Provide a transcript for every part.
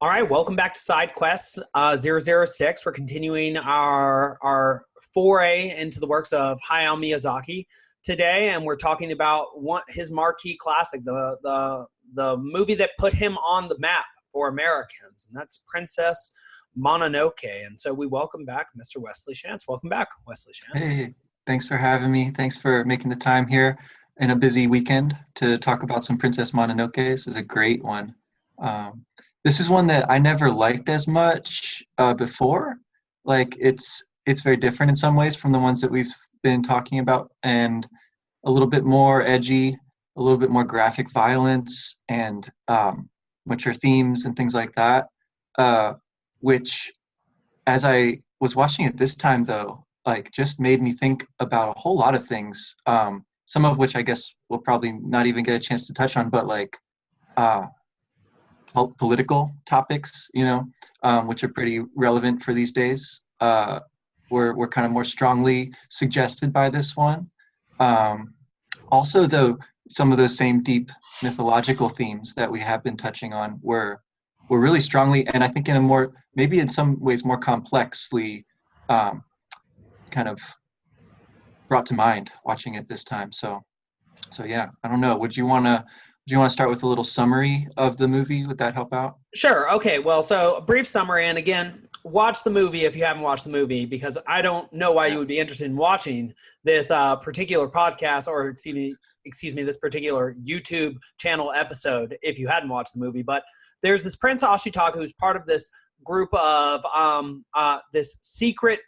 All right, welcome back to Side Quests 006. We're continuing our foray into the works of Hayao Miyazaki today, and we're talking about his marquee classic, the movie that put him on the map for Americans, and that's Princess Mononoke. And so we welcome back Mr. Wesley Schantz. Welcome back, Wesley Schantz. Hey, thanks for having me. Thanks for making the time here in a busy weekend to talk about some Princess Mononoke. This is a great one. This is one that I never liked as much before. Like it's very different in some ways from the ones that we've been talking about, and a little bit more edgy, a little bit more graphic violence, and mature themes and things like that. Which, as I was watching it this time, though, like just made me think about a whole lot of things. Some of which I guess we'll probably not even get a chance to touch on, but like political topics, which are pretty relevant for these days, were kind of more strongly suggested by this one. Also, though, some of those same deep mythological themes that we have been touching on were really strongly, and I think in a more, maybe in some ways more complexly, kind of brought to mind watching it this time. So yeah, I don't know. Would you want to start with a little summary of the movie? Would that help out? Sure. Okay. Well, so a brief summary, and again, watch the movie if you haven't watched the movie, because I don't know why you would be interested in watching this particular podcast, or excuse me, this particular YouTube channel episode if you hadn't watched the movie. But there's this Prince Ashitaka who's part of this group of this secret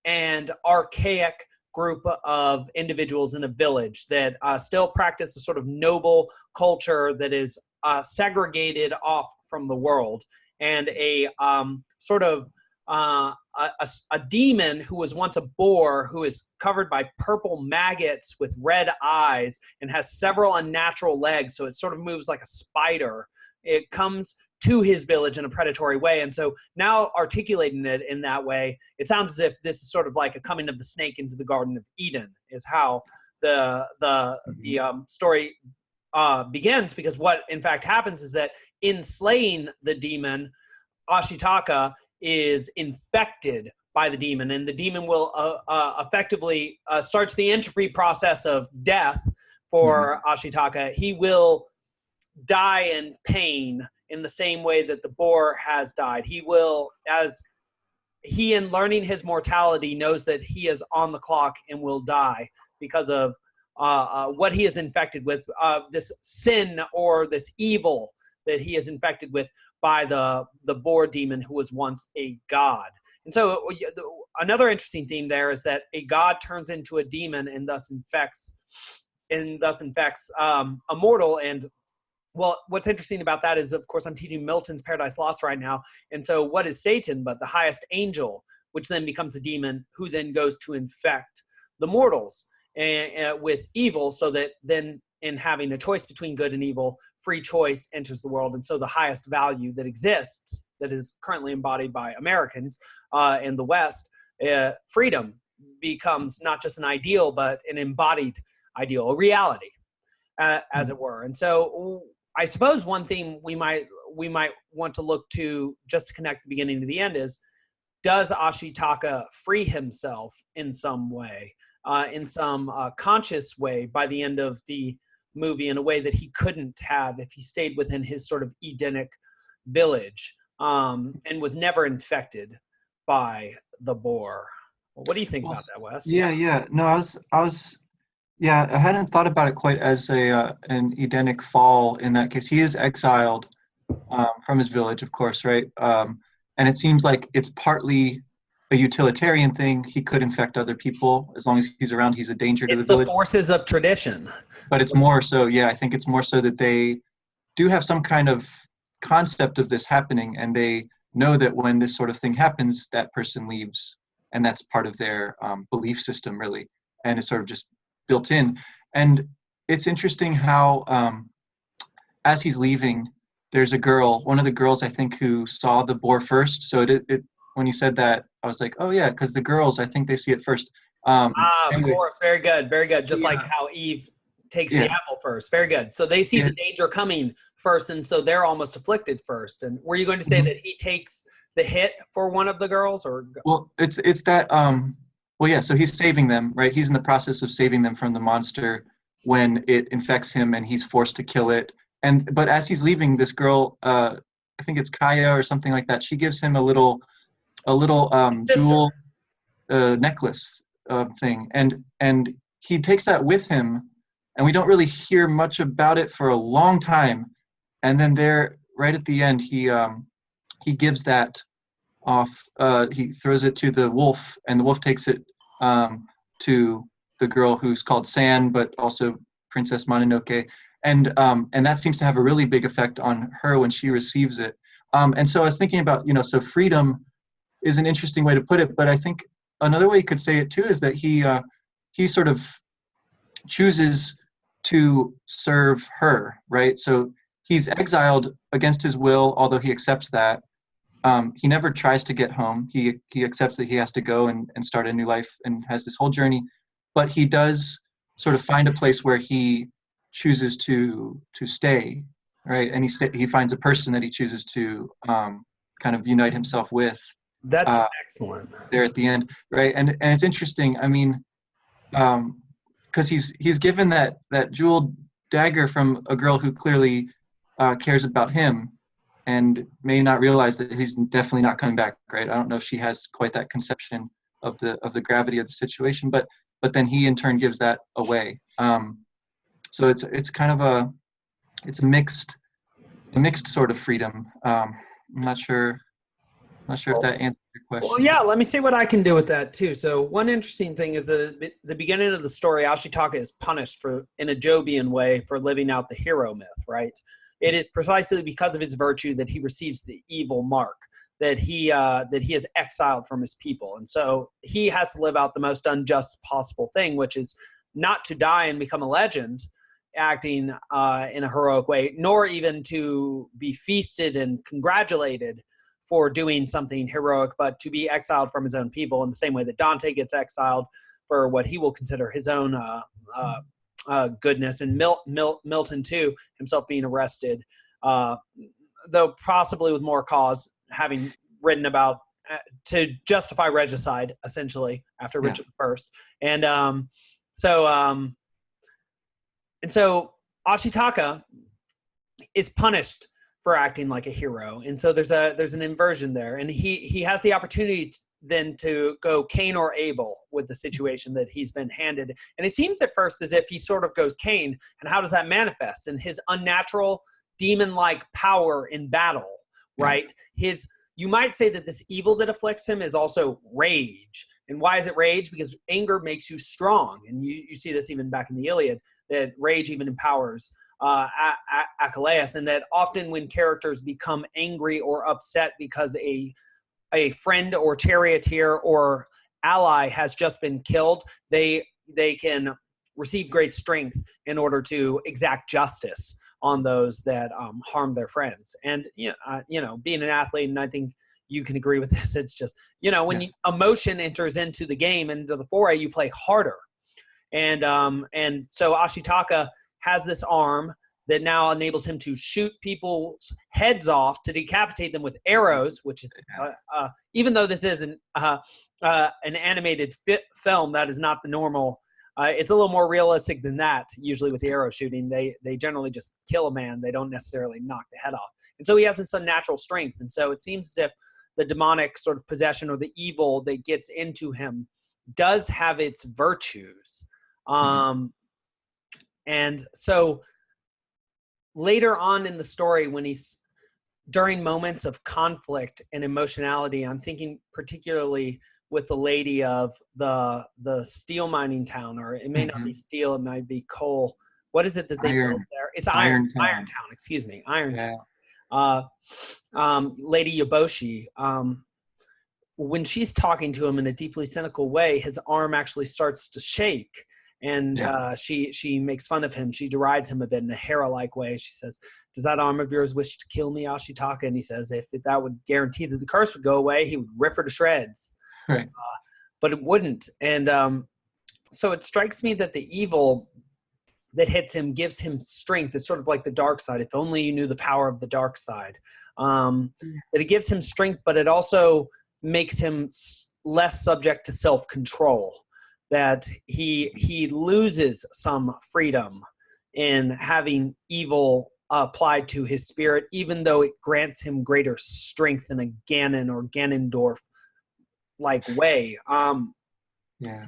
and archaic group of individuals in a village that still practice a sort of noble culture that is segregated off from the world, and a demon who was once a boar, who is covered by purple maggots with red eyes and has several unnatural legs, so it sort of moves like a spider. It comes to his village in a predatory way. And so now articulating it in that way, it sounds as if this is sort of like a coming of the snake into the Garden of Eden, is how the story begins. Because what in fact happens is that in slaying the demon, Ashitaka is infected by the demon, and the demon will effectively starts the entropy process of death for Ashitaka. He will die in pain in the same way that the boar has died. He will, as he in learning his mortality knows that he is on the clock and will die because of what he is infected with, this sin or this evil that he is infected with by the boar demon who was once a god. And so another interesting theme there is that a god turns into a demon and thus infects a mortal. And well, what's interesting about that is, of course, I'm teaching Milton's Paradise Lost right now. And so what is Satan but the highest angel, which then becomes a demon who then goes to infect the mortals with evil, so that then in having a choice between good and evil, free choice enters the world. And so the highest value that exists, that is currently embodied by Americans in the West, freedom, becomes not just an ideal, but an embodied ideal, a reality, as it were. And so I suppose one thing we might want to look to, just to connect the beginning to the end, is, does Ashitaka free himself in some way, in some conscious way, by the end of the movie, in a way that he couldn't have if he stayed within his sort of Edenic village and was never infected by the boar? Well, what do you think about that, Wes? Yeah. No, I was. Yeah, I hadn't thought about it quite as an Edenic fall in that case. He is exiled from his village, of course, right? And it seems like it's partly a utilitarian thing. He could infect other people. As long as he's around, he's a danger to the village. It's the forces of tradition. But it's more so, I think it's more so that they do have some kind of concept of this happening, and they know that when this sort of thing happens, that person leaves. And that's part of their belief system, really. And it's sort of just built in. And it's interesting how as he's leaving, there's a girl, one of the girls I think, who saw the boar first. So it when you said that, I was like, oh yeah, because the girls, I think they see it first. Of course, very good. Just like how Eve takes the Yeah. apple first. Very good. So they see Yeah. the danger coming first, and so they're almost afflicted first. And were you going to say Mhm. that he takes the hit for one of the girls, or Well, it's that well, yeah, so he's saving them, right? He's in the process of saving them from the monster when it infects him and he's forced to kill it. And but as he's leaving, this girl, I think it's Kaya or something like that, she gives him a little sister? jewel necklace thing, and he takes that with him, and we don't really hear much about it for a long time. And then there, right at the end, he gives that off. He throws it to the wolf, and the wolf takes it to the girl who's called San, but also Princess Mononoke, and that seems to have a really big effect on her when she receives it. And so I was thinking about, so freedom is an interesting way to put it, but I think another way you could say it too is that he sort of chooses to serve her, right? So he's exiled against his will, although he accepts that. He never tries to get home. He accepts that he has to go and start a new life and has this whole journey, but he does sort of find a place where he chooses to stay, right? And he finds a person that he chooses to kind of unite himself with That's uh, excellent. there at the end, right? And it's interesting. I mean, because he's given that jeweled dagger from a girl who clearly cares about him and may not realize that he's definitely not coming back, right? I don't know if she has quite that conception of the gravity of the situation, but then he in turn gives that away. So it's kind of it's a mixed sort of freedom. I'm not sure if that answers your Well, question. yeah, let me see what I can do with that too. So one interesting thing is that at the beginning of the story, Ashitaka is punished for in a Jobian way for living out the hero myth, right? It is precisely because of his virtue that he receives the evil mark, that he is exiled from his people. And so he has to live out the most unjust possible thing, which is not to die and become a legend, acting in a heroic way, nor even to be feasted and congratulated for doing something heroic, but to be exiled from his own people in the same way that Dante gets exiled for what he will consider his own goodness, and Milton too, himself being arrested, though possibly with more cause, having written about to justify regicide, essentially after Yeah. Richard I, so and so Ashitaka is punished for acting like a hero, and so there's an inversion there, and he has the opportunity then to go Cain or Abel with the situation that he's been handed. And it seems at first as if he sort of goes Cain, and how does that manifest? In his unnatural demon-like power in battle, Yeah. right? You might say that this evil that afflicts him is also rage. And why is it rage? Because anger makes you strong, and you see this even back in the Iliad, that rage even empowers Achilles, and that often when characters become angry or upset because a friend or charioteer or ally has just been killed, they can receive great strength in order to exact justice on those that harm their friends. And being an athlete, and I think you can agree with this, it's just when emotion enters into the game, into the foray, you play harder. And so Ashitaka has this arm that now enables him to shoot people's heads off, to decapitate them with arrows, which is, even though this is an animated film, that is not the normal. It's a little more realistic than that. Usually with the arrow shooting, they generally just kill a man. They don't necessarily knock the head off. And so he has this unnatural strength. And so it seems as if the demonic sort of possession or the evil that gets into him does have its virtues. And so later on in the story, when he's during moments of conflict and emotionality, I'm thinking particularly with the lady of the steel mining town, or it may not be steel, it might be coal. What is it that they built there? It's Iron Town. Excuse me, Iron Town. Lady Yaboshi. When she's talking to him in a deeply cynical way, his arm actually starts to shake. And she makes fun of him. She derides him a bit in a Hera-like way. She says, "Does that arm of yours wish to kill me, Ashitaka?" And he says, if that would guarantee that the curse would go away, he would rip her to shreds. Right. But it wouldn't. And so it strikes me that the evil that hits him gives him strength. It's sort of like the dark side. If only you knew the power of the dark side. That it gives him strength, but it also makes him less subject to self-control. That he loses some freedom in having evil applied to his spirit, even though it grants him greater strength in a Ganon or Ganondorf like way.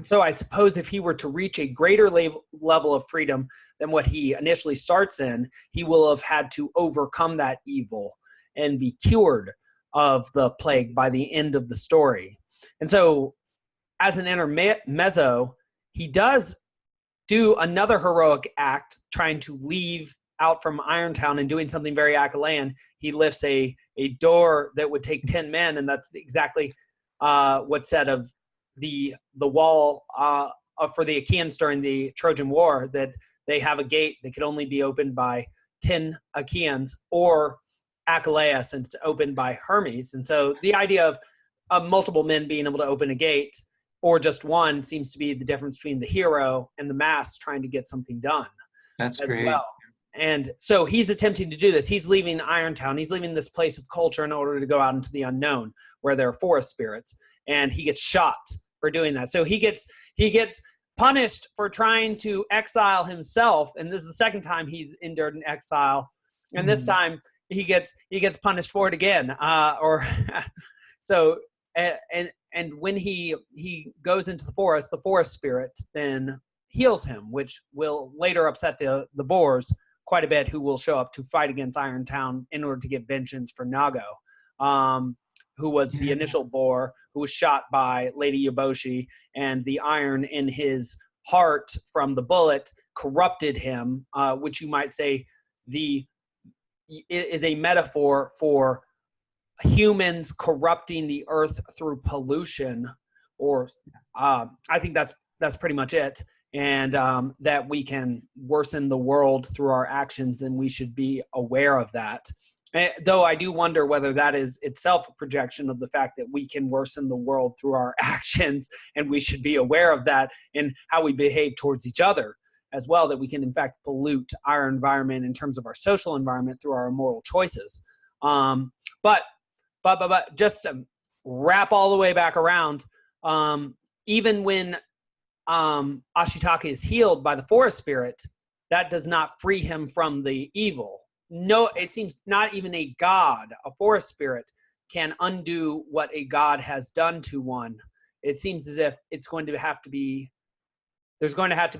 So I suppose if he were to reach a greater level of freedom than what he initially starts in, he will have had to overcome that evil and be cured of the plague by the end of the story. And so as an intermezzo, he does do another heroic act, trying to leave out from Irontown and doing something very Achillean. He lifts a door that would take 10 men, and that's exactly what's said of the wall for the Achaeans during the Trojan War, that they have a gate that could only be opened by 10 Achaeans or Achilles, and it's opened by Hermes. And so the idea of multiple men being able to open a gate, or just one, seems to be the difference between the hero and the mass trying to get something done. That's great. Well. And so he's attempting to do this. He's leaving Irontown. He's leaving this place of culture in order to go out into the unknown where there are forest spirits. And he gets shot for doing that. So he gets punished for trying to exile himself. And this is the second time he's endured an exile. And this time he gets punished for it again. So when he goes into the forest spirit then heals him, which will later upset the boars quite a bit, who will show up to fight against Irontown in order to get vengeance for Nago, who was the initial boar who was shot by Lady Yoboshi, and the iron in his heart from the bullet corrupted him, which you might say is a metaphor for humans corrupting the earth through pollution, or I think that's pretty much it. And that we can worsen the world through our actions, and we should be aware of that. Though I do wonder whether that is itself a projection of the fact that we can worsen the world through our actions, and we should be aware of that in how we behave towards each other as well, that we can in fact pollute our environment in terms of our social environment through our immoral choices. But just to wrap all the way back around, even when Ashitaka is healed by the forest spirit, that does not free him from the evil. No, it seems not even a god, a forest spirit, can undo what a god has done to one. It seems as if there's going to have to be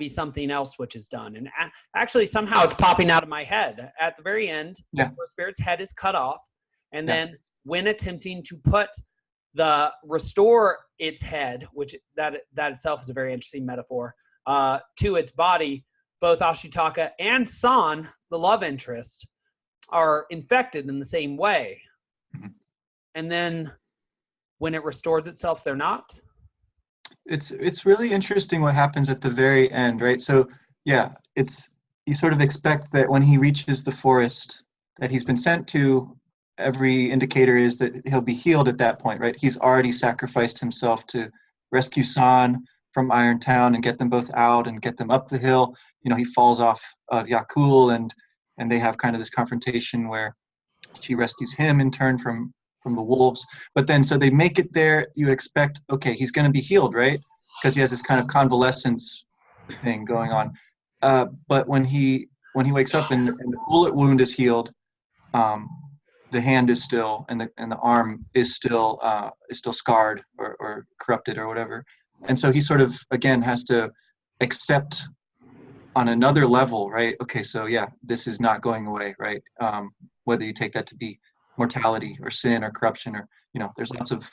something else which is done. And actually, somehow it's popping out of my head. At the very end, the forest spirit's head is cut off, and then when attempting to restore its head, which that itself is a very interesting metaphor, to its body, both Ashitaka and San, the love interest, are infected in the same way. And then when it restores itself, they're not. It's really interesting what happens at the very end, right? So you sort of expect that when he reaches the forest that he's been sent to, every indicator is that he'll be healed at that point, right? He's already sacrificed himself to rescue San from Irontown and get them both out and get them up the hill. He falls off of Yakul, and they have kind of this confrontation where she rescues him in turn from the wolves. But then, so they make it there. You expect, okay, he's going to be healed, right? Because he has this kind of convalescence thing going on. But when he wakes up and the bullet wound is healed, the hand is still, and the arm is still scarred or corrupted or whatever. And so he sort of, again, has to accept on another level, right? Okay, so this is not going away, right? Whether you take that to be mortality or sin or corruption, or, there's lots of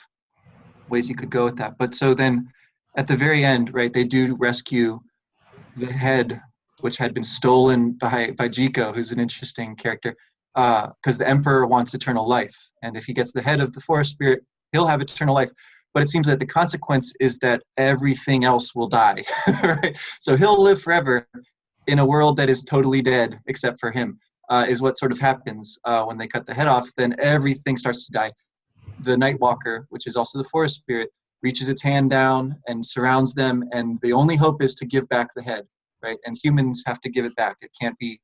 ways you could go with that. But so then at the very end, right, they do rescue the head, which had been stolen by Jiko, who's an interesting character, because the emperor wants eternal life. And if he gets the head of the forest spirit, he'll have eternal life. But it seems that the consequence is that everything else will die, right? So he'll live forever in a world that is totally dead except for him, is what sort of happens when they cut the head off. Then everything starts to die. The Nightwalker, which is also the forest spirit, reaches its hand down and surrounds them, and the only hope is to give back the head, right? And humans have to give it back. It can't be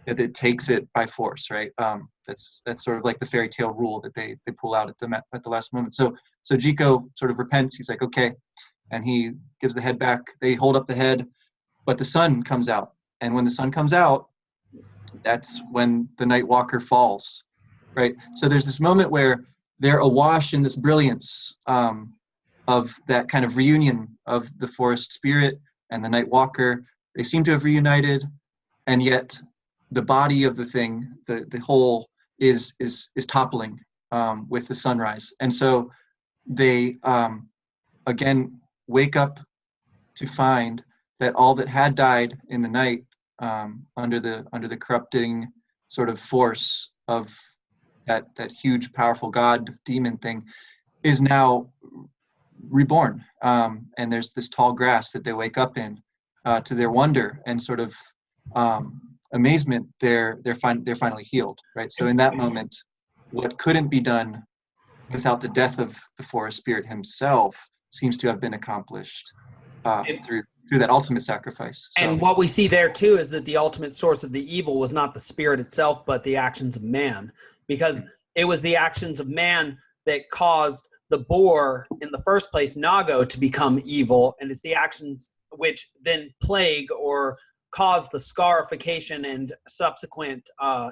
that it takes it by force, right? That's sort of like the fairy tale rule that they pull out at the last moment. So Jiko sort of repents. He's like, okay, and he gives the head back. They hold up the head, but the sun comes out, and when the sun comes out, that's when the Night Walker falls, right? So there's this moment where they're awash in this brilliance of that kind of reunion of the forest spirit and the Night Walker. They seem to have reunited, and yet the body of the thing, the whole, is toppling with the sunrise. And so they again wake up to find that all that had died in the night, under the corrupting sort of force of that huge powerful god demon thing, is now reborn. And there's this tall grass that they wake up in. To their wonder and sort of amazement, they're finally healed, right? So in that moment, what couldn't be done without the death of the forest spirit himself seems to have been accomplished through that ultimate sacrifice. So, and what we see there too is that the ultimate source of the evil was not the spirit itself, but the actions of man, because it was the actions of man that caused the boar in the first place, Nago, to become evil, and it's the actions which then plague or cause the scarification and subsequent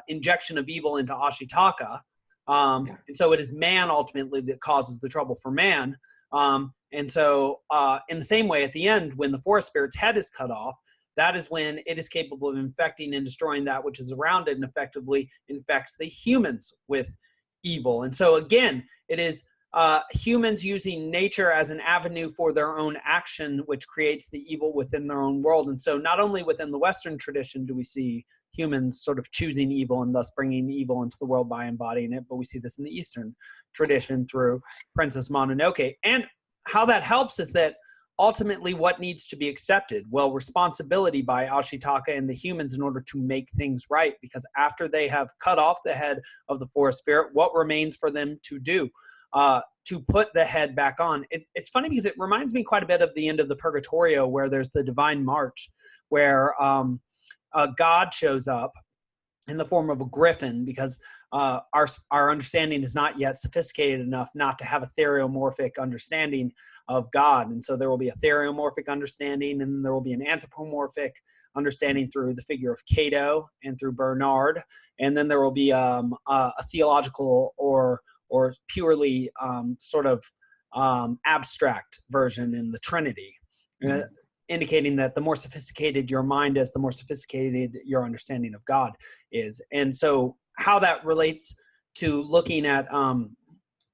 injection of evil into Ashitaka. And so it is man ultimately that causes the trouble for man. And so in the same way, at the end, when the forest spirit's head is cut off, that is when it is capable of infecting and destroying that which is around it, and effectively infects the humans with evil. And so again, it is humans using nature as an avenue for their own action, which creates the evil within their own world. And so not only within the Western tradition do we see humans sort of choosing evil and thus bringing evil into the world by embodying it, but we see this in the Eastern tradition through Princess Mononoke. And how that helps is that ultimately what needs to be accepted? Well, responsibility by Ashitaka and the humans in order to make things right, because after they have cut off the head of the forest spirit, what remains for them to do? To put the head back on. It's funny because it reminds me quite a bit of the end of the Purgatorio, where there's the Divine March, where God shows up in the form of a griffin, because our understanding is not yet sophisticated enough not to have a theriomorphic understanding of God. And so there will be a theriomorphic understanding, and there will be an anthropomorphic understanding through the figure of Cato and through Bernard. And then there will be a theological or purely sort of abstract version in the Trinity, indicating that the more sophisticated your mind is, the more sophisticated your understanding of God is. And so how that relates to looking at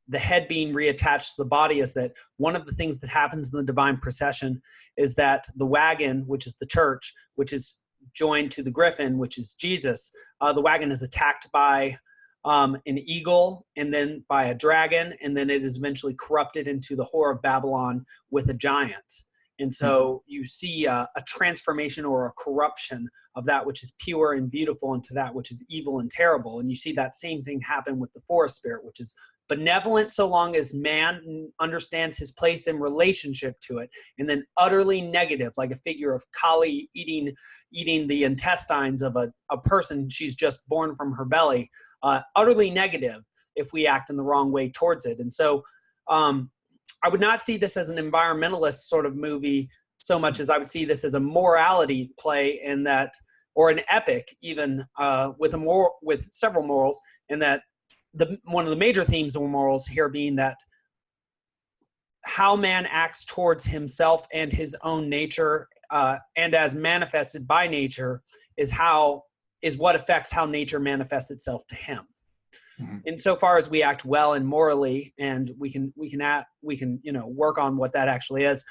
the head being reattached to the body is that one of the things that happens in the divine procession is that the wagon, which is the church, which is joined to the griffin, which is Jesus, the wagon is attacked by an eagle, and then by a dragon, and then it is eventually corrupted into the Whore of Babylon with a giant. And so you see a transformation or a corruption of that which is pure and beautiful into that which is evil and terrible. And you see that same thing happen with the forest spirit, which is benevolent so long as man understands his place in relationship to it, and then utterly negative, like a figure of Kali eating the intestines of a person she's just born from her belly. Utterly negative if we act in the wrong way towards it. And so I would not see this as an environmentalist sort of movie so much as I would see this as a morality play, in that, or an epic even, with several morals, in that one of the major themes of morals here being that how man acts towards himself and his own nature, and as manifested by nature, is what affects how nature manifests itself to him. Insofar as we act well and morally, and we can work on what that actually is,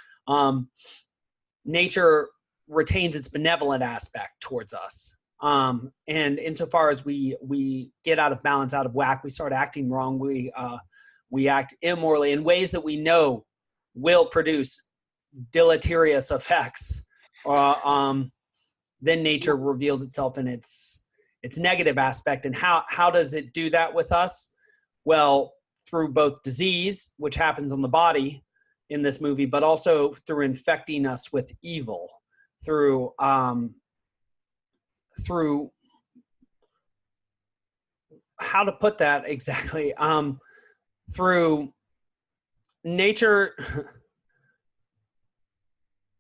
nature retains its benevolent aspect towards us. And insofar as we get out of balance, out of whack, we start acting wrong, we act immorally in ways that we know will produce deleterious effects, then nature reveals itself in its negative aspect. And how does it do that with us? Well, through both disease, which happens on the body in this movie, but also through infecting us with evil, through through how to put that exactly, through nature.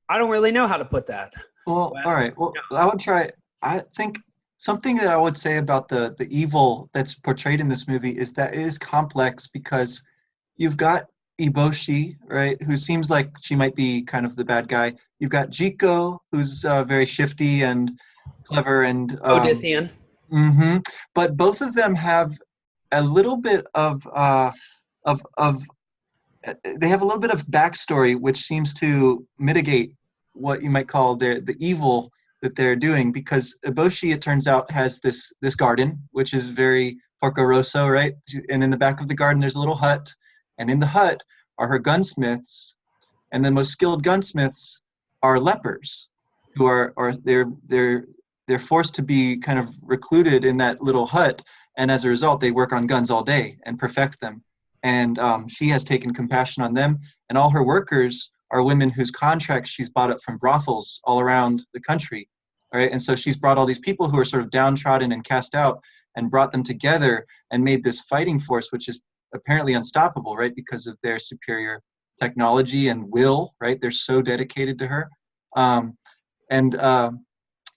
I don't really know how to put that, Well, all Wes. right. Well, I would try. I think something that I would say about the evil that's portrayed in this movie is that it is complex because you've got Iboshi, right, who seems like she might be kind of the bad guy. You've got Jiko, who's very shifty and clever, and Odyssean. but both of them have a little bit of they have a little bit of backstory which seems to mitigate what you might call the evil that they're doing, because Eboshi, it turns out, has this garden which is very Porco Rosso, right? And in the back of the garden there's a little hut, and in the hut are her gunsmiths, and the most skilled gunsmiths are lepers who are they're forced to be kind of recluded in that little hut, and as a result they work on guns all day and perfect them. And she has taken compassion on them, and all her workers are women whose contracts she's bought up from brothels all around the country, right? And so she's brought all these people who are sort of downtrodden and cast out and brought them together and made this fighting force which is apparently unstoppable, right? Because of their superior technology and will, right? They're so dedicated to her. And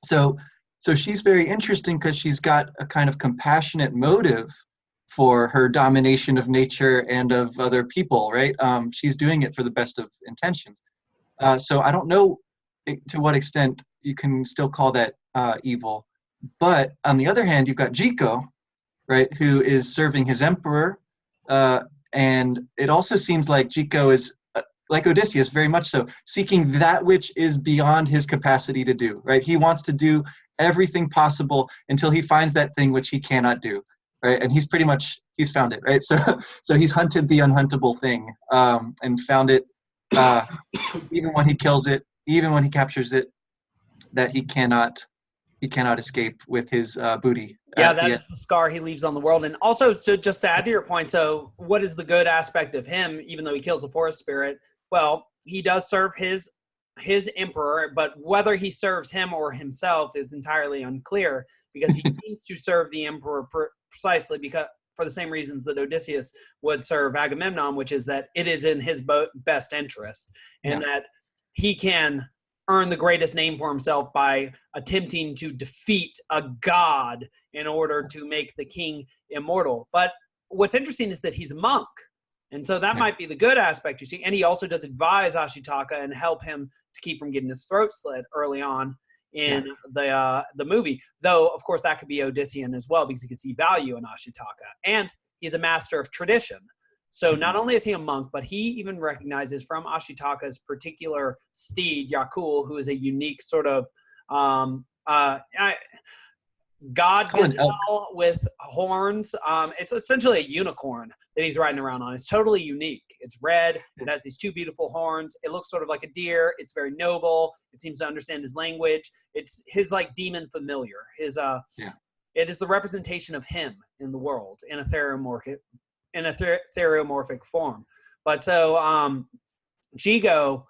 so so she's very interesting because she's got a kind of compassionate motive for her domination of nature and of other people, right? She's doing it for the best of intentions. So I don't know to what extent you can still call that evil. But on the other hand, you've got Jiko, right, who is serving his emperor. And it also seems like Jiko is, like Odysseus, very much so, seeking that which is beyond his capacity to do, right? He wants to do everything possible until he finds that thing which he cannot do, right? And he's found it, right? So he's hunted the unhuntable thing, and found it, even when he kills it, even when he captures it, that he cannot escape with his booty. Yeah, that is the scar he leaves on the world. And also, so just to add to your point, so what is the good aspect of him, even though he kills the forest spirit? Well, he does serve his emperor, but whether he serves him or himself is entirely unclear, because he seems to serve the emperor precisely because for the same reasons that Odysseus would serve Agamemnon, which is that it is in his best interest, and that he can earn the greatest name for himself by attempting to defeat a god in order to make the king immortal. But what's interesting is that he's a monk. And so that might be the good aspect you see. And he also does advise Ashitaka and help him to keep from getting his throat slit early on in the movie. Though, of course, that could be Odyssean as well, because he could see value in Ashitaka. And he's a master of tradition. So not only is he a monk, but he even recognizes from Ashitaka's particular steed, Yakul, who is a unique sort of god gazelle with horns. It's essentially a unicorn that he's riding around on. It's totally unique. It's red. It has these two beautiful horns. It looks sort of like a deer. It's very noble. It seems to understand his language. It's his like demon familiar. It is the representation of him in the world in a theriomorphic form. But so Jigo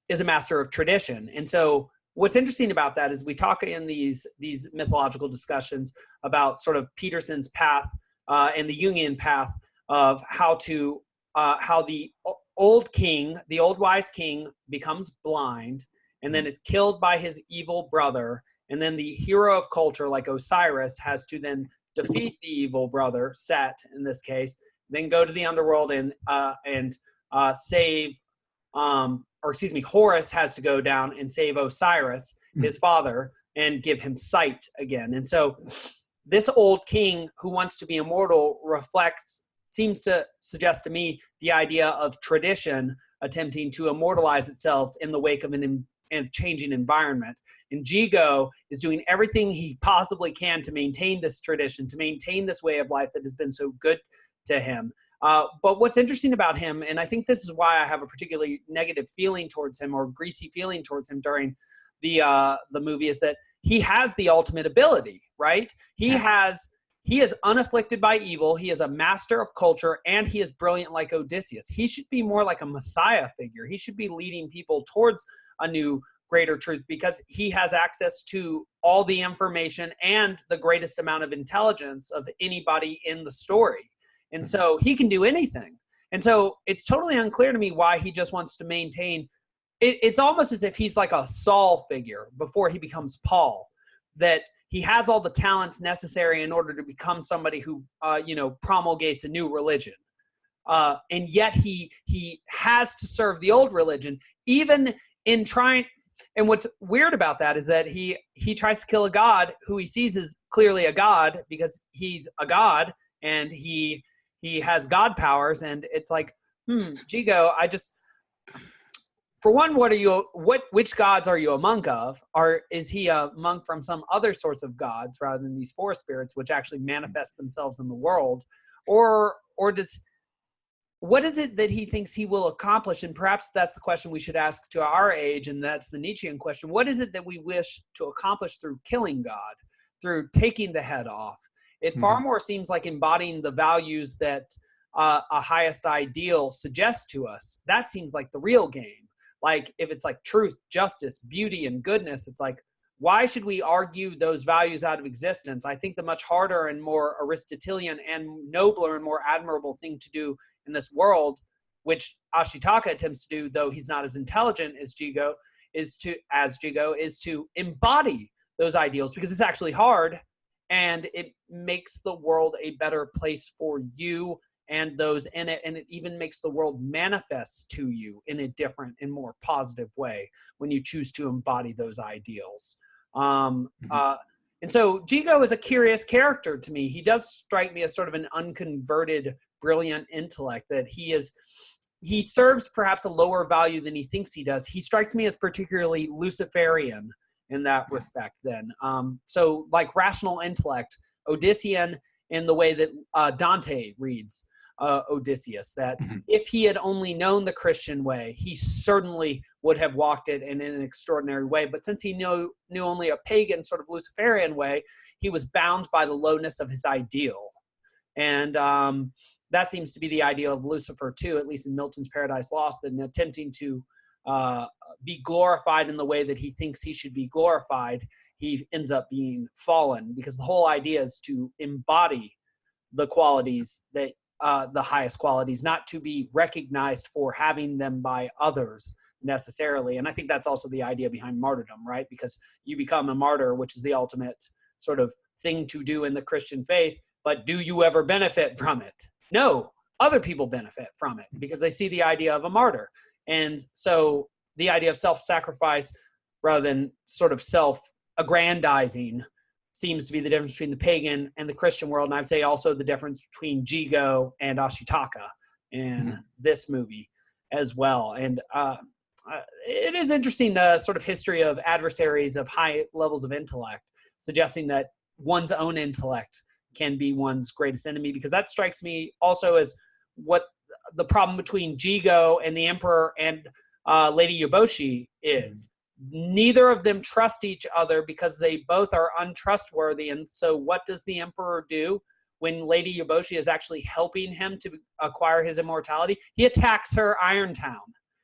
is a master of tradition. And so what's interesting about that is we talk in these mythological discussions about sort of Peterson's path and the Jungian path of how the old king, the old wise king, becomes blind and then is killed by his evil brother. And then the hero of culture, like Osiris, has to then defeat the evil brother, Set in this case, then go to the underworld and save, Horus has to go down and save Osiris, his father, and give him sight again. And so this old king who wants to be immortal seems to suggest to me the idea of tradition attempting to immortalize itself in the wake of a changing environment. And Jigo is doing everything he possibly can to maintain this tradition, to maintain this way of life that has been so good to him. But what's interesting about him, and I think this is why I have a particularly negative feeling towards him, or greasy feeling towards him during the movie, is that he has the ultimate ability, right? He is unafflicted by evil. He is a master of culture, and he is brilliant like Odysseus. He should be more like a messiah figure. He should be leading people towards a new greater truth because he has access to all the information and the greatest amount of intelligence of anybody in the story. And so he can do anything. And so it's totally unclear to me why he just wants to maintain. It's almost as if he's like a Saul figure before he becomes Paul, that he has all the talents necessary in order to become somebody who, promulgates a new religion. And yet he has to serve the old religion, even in trying. And what's weird about that is that he tries to kill a god who he sees as clearly a god because he's a god and he has god powers. And it's like, Jigo, for one, which gods are you a monk of? Or is he a monk from some other sorts of gods rather than these forest spirits, which actually manifest themselves in the world? Or what is it that he thinks he will accomplish? And perhaps that's the question we should ask to our age, and that's the Nietzschean question. What is it that we wish to accomplish through killing God, through taking the head off? It far more seems like embodying the values that a highest ideal suggests to us. That seems like the real game. Like if it's like truth, justice, beauty, and goodness, it's like, why should we argue those values out of existence? I think the much harder and more Aristotelian and nobler and more admirable thing to do in this world, which Ashitaka attempts to do, though he's not as intelligent as Jigo, is to embody those ideals, because it's actually hard and it makes the world a better place for you and those in it, and it even makes the world manifest to you in a different and more positive way when you choose to embody those ideals. And so Jigo is a curious character to me. He does strike me as sort of an unconverted, brilliant intellect, that he serves perhaps a lower value than he thinks he does. He strikes me as particularly Luciferian in that respect then. So like rational intellect, Odyssean, in the way that Dante reads Odysseus, that if he had only known the Christian way, he certainly would have walked it in an extraordinary way. But since he knew only a pagan sort of Luciferian way, he was bound by the lowness of his ideal. And that seems to be the idea of Lucifer too, at least in Milton's Paradise Lost, that in attempting to be glorified in the way that he thinks he should be glorified, he ends up being fallen, because the whole idea is to embody the qualities that the highest qualities, not to be recognized for having them by others necessarily. And I think that's also the idea behind martyrdom, right? Because you become a martyr, which is the ultimate sort of thing to do in the Christian faith. But do you ever benefit from it? No, other people benefit from it because they see the idea of a martyr. And so the idea of self-sacrifice rather than sort of self-aggrandizing seems to be the difference between the pagan and the Christian world. And I'd say also the difference between Jigo and Ashitaka in this movie as well. And it is interesting, the sort of history of adversaries of high levels of intellect, suggesting that one's own intellect can be one's greatest enemy, because that strikes me also as what the problem between Jigo and the Emperor and Lady Yoboshi is. Neither of them trust each other because they both are untrustworthy. And so what does the Emperor do when Lady Yoboshi is actually helping him to acquire his immortality? He attacks her Iron Town.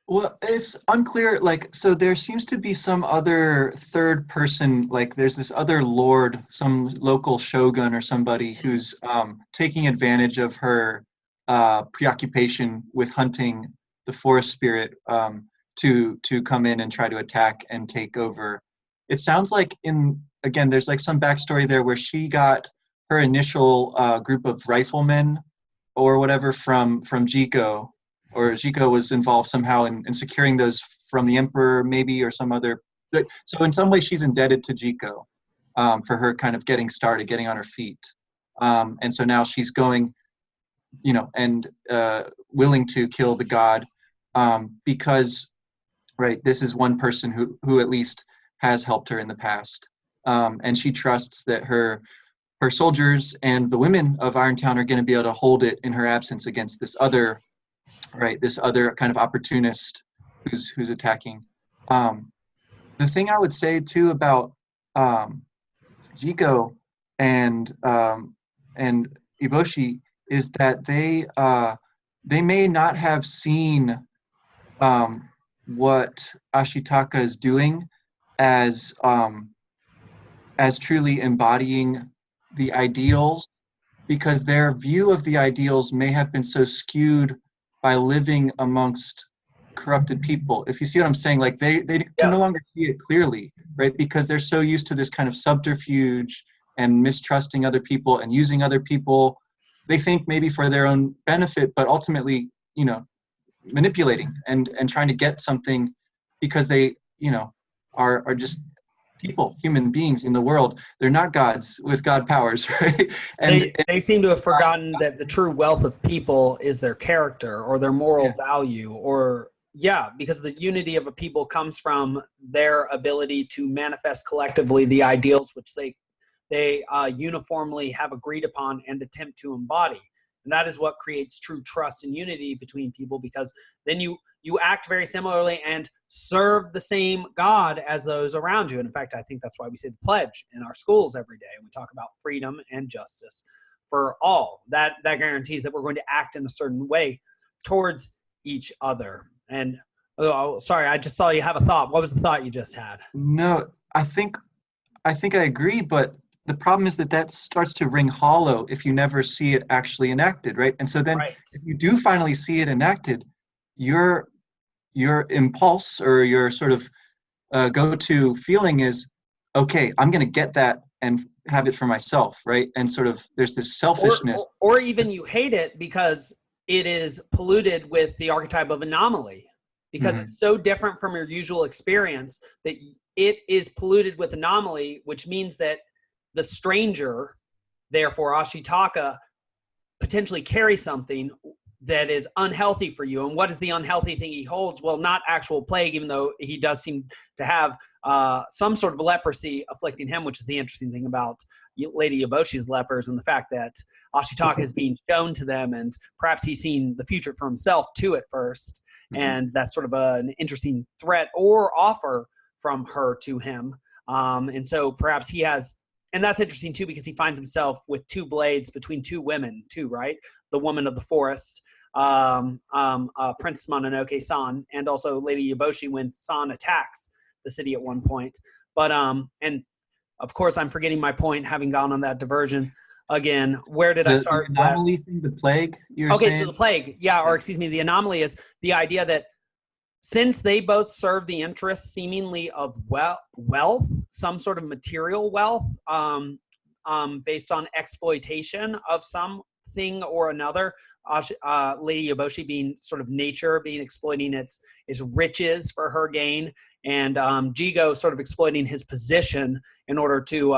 Well, it's unclear, so there seems to be some other third person, there's this other lord, some local shogun or somebody who's taking advantage of her preoccupation with hunting the forest spirit to come in and try to attack and take over. It sounds like there's some backstory there where she got her initial group of riflemen or whatever from Jigo, or Jigo was involved somehow in securing those from the Emperor maybe, or some other. So in some way she's indebted to Jigo for her kind of getting started, getting on her feet. And so now she's going, and willing to kill the god because, right, this is one person who at least has helped her in the past. And she trusts that her soldiers and the women of Irontown are going to be able to hold it in her absence against this other kind of opportunist who's attacking. The thing I would say too about Jigo and Iboshi is that they may not have seen what Ashitaka is doing, as truly embodying the ideals, because their view of the ideals may have been so skewed by living amongst corrupted people. If you see what I'm saying, like they can no Yes. longer see it clearly, right? Because they're so used to this kind of subterfuge and mistrusting other people and using other people, they think maybe for their own benefit, but ultimately, manipulating and trying to get something, because they, are just people, human beings in the world. They're not gods with God powers, right? They seem to have forgotten that the true wealth of people is their character or their moral Yeah. value, or because the unity of a people comes from their ability to manifest collectively the ideals which they uniformly have agreed upon and attempt to embody. And that is what creates true trust and unity between people, because then you act very similarly and serve the same God as those around you. And in fact, I think that's why we say the pledge in our schools every day. And we talk about freedom and justice for all. That guarantees that we're going to act in a certain way towards each other. And sorry, I just saw you have a thought. What was the thought you just had? No, I think I agree, but the problem is that starts to ring hollow if you never see it actually enacted, right? And so then Right. if you do finally see it enacted, your impulse or your sort of go-to feeling is, okay, I'm going to get that and have it for myself, right? And sort of there's this selfishness. Or even you hate it because it is polluted with the archetype of anomaly, because Mhm. it's so different from your usual experience that it is polluted with anomaly, which means that the stranger, therefore Ashitaka, potentially carries something that is unhealthy for you. And what is the unhealthy thing he holds? Well, not actual plague, even though he does seem to have some sort of leprosy afflicting him, which is the interesting thing about Lady Yaboshi's lepers, and the fact that Ashitaka is being shown to them, and perhaps he's seen the future for himself too at first. Mhm. And that's sort of an interesting threat or offer from her to him. And so perhaps he has, and that's interesting too, because he finds himself with two blades between two women too, right? The woman of the forest, Princess Mononoke San, and also Lady Yaboshi when San attacks the city at one point. But and of course I'm forgetting my point, having gone on that diversion again. Where did I The start, Wes? anomaly thing, the plague, you were Okay, so the saying? plague, or excuse me, the anomaly is the idea that since they both serve the interests seemingly of wealth, some sort of material wealth, based on exploitation of something or another, Lady Yaboshi being sort of nature, being exploiting its riches for her gain, and Jigo sort of exploiting his position in order to,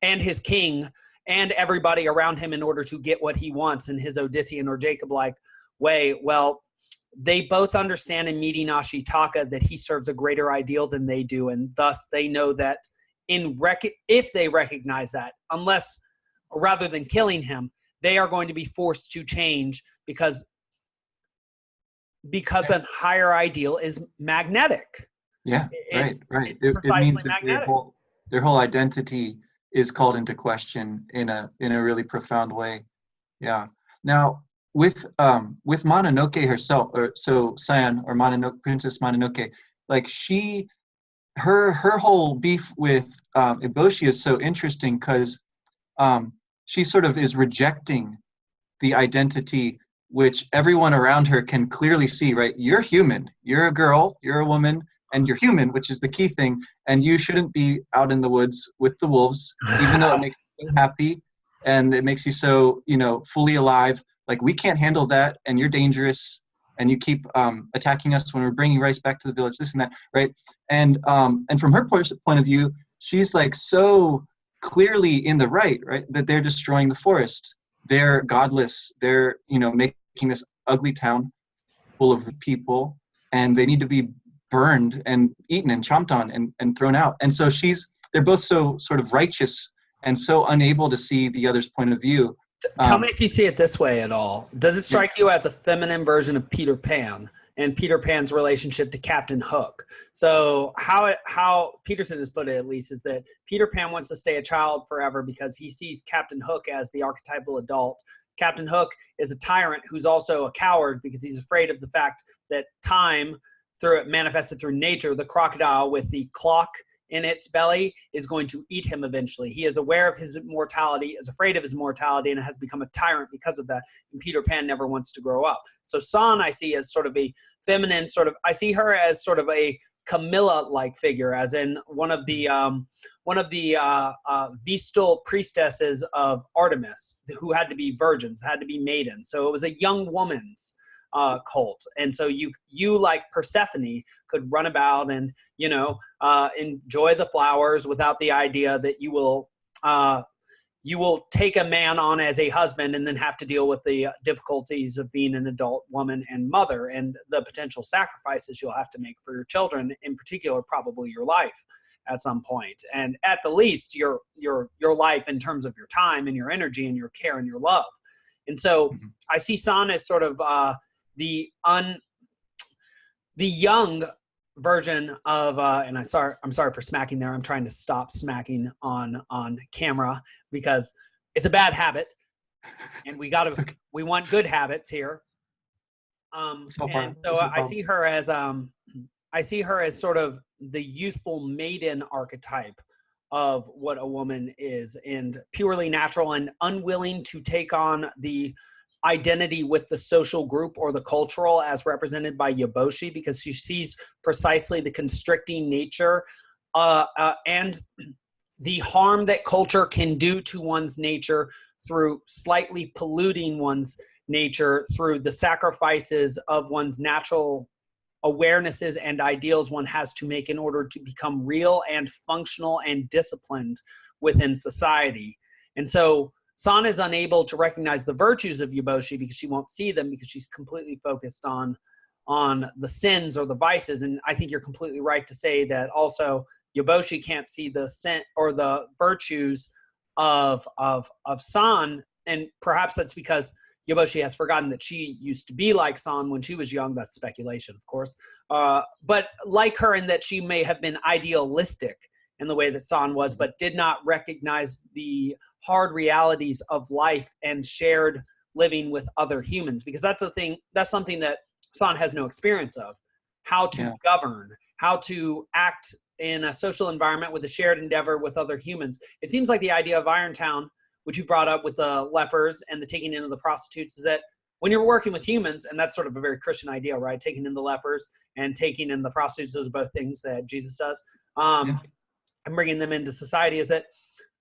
and his king and everybody around him in order to get what he wants in his Odyssean or Jacob-like way. Well, they both understand in meeting Ashitaka that he serves a greater ideal than they do, and thus they know that if they recognize that, unless rather than killing him, they are going to be forced to change because a higher ideal is magnetic. Yeah, It's right. it's It means precisely that magnetic. their whole identity is called into question in a really profound way. Yeah. Now with Mononoke herself, or so Cyan or Mononoke, Princess Mononoke, like her whole beef with Eboshi is so interesting because she sort of is rejecting the identity which everyone around her can clearly see, right? You're human, you're a girl, you're a woman, and you're human, which is the key thing. And you shouldn't be out in the woods with the wolves, even though it makes you so happy and it makes you so, fully alive. Like, we can't handle that, and you're dangerous, and you keep attacking us when we're bringing rice back to the village, this and that, right? And from her point of view, she's like so clearly in the right, that they're destroying the forest, they're godless, they're making this ugly town full of people, and they need to be burned and eaten and chomped on and thrown out. And so they're both so sort of righteous and so unable to see the other's point of view. Tell me if you see it this way at all. Does it Yeah, strike you as a feminine version of Peter Pan and Peter Pan's relationship to Captain Hook? So how Peterson has put it, at least, is that Peter Pan wants to stay a child forever because he sees Captain Hook as the archetypal adult. Captain Hook is a tyrant who's also a coward because he's afraid of the fact that time manifested through nature. The crocodile with the clock in its belly is going to eat him eventually. He is aware of his mortality, is afraid of his mortality, and has become a tyrant because of that. And Peter Pan never wants to grow up. So San I see as sort of a feminine I see her as sort of a Camilla-like figure, as in one of the Vestal priestesses of Artemis, who had to be virgins, had to be maidens. So it was a young woman's cult. And so you like Persephone could run about and enjoy the flowers without the idea that you will take a man on as a husband and then have to deal with the difficulties of being an adult woman and mother, and the potential sacrifices you'll have to make for your children, in particular probably your life at some point, and at the least your life in terms of your time and your energy and your care and your love. And so I see San as sort of the young version of and I'm sorry for smacking there. I'm trying to stop smacking on camera because it's a bad habit, and we want good habits here. And so I see her as sort of the youthful maiden archetype of what a woman is, and purely natural and unwilling to take on the identity with the social group or the cultural as represented by Yeboshi, because she sees precisely the constricting nature and the harm that culture can do to one's nature through slightly polluting one's nature through the sacrifices of one's natural awarenesses and ideals one has to make in order to become real and functional and disciplined within society. And so San is unable to recognize the virtues of Yeboshi because she won't see them, because she's completely focused on the sins or the vices. And I think you're completely right to say that also Yeboshi can't see the sin or the virtues of San, and perhaps that's because Yeboshi has forgotten that she used to be like San when she was young. That's speculation, of course. But like her, in that she may have been idealistic in the way that San was, but did not recognize the hard realities of life and shared living with other humans, because that's something that San has no experience of. How to govern, how to act in a social environment with a shared endeavor with other humans. It seems like the idea of Irontown, which you brought up with the lepers and the taking in of the prostitutes, is that when you're working with humans, and that's sort of a very Christian idea, right? Taking in the lepers and taking in the prostitutes, those are both things that Jesus does, and bringing them into society, is that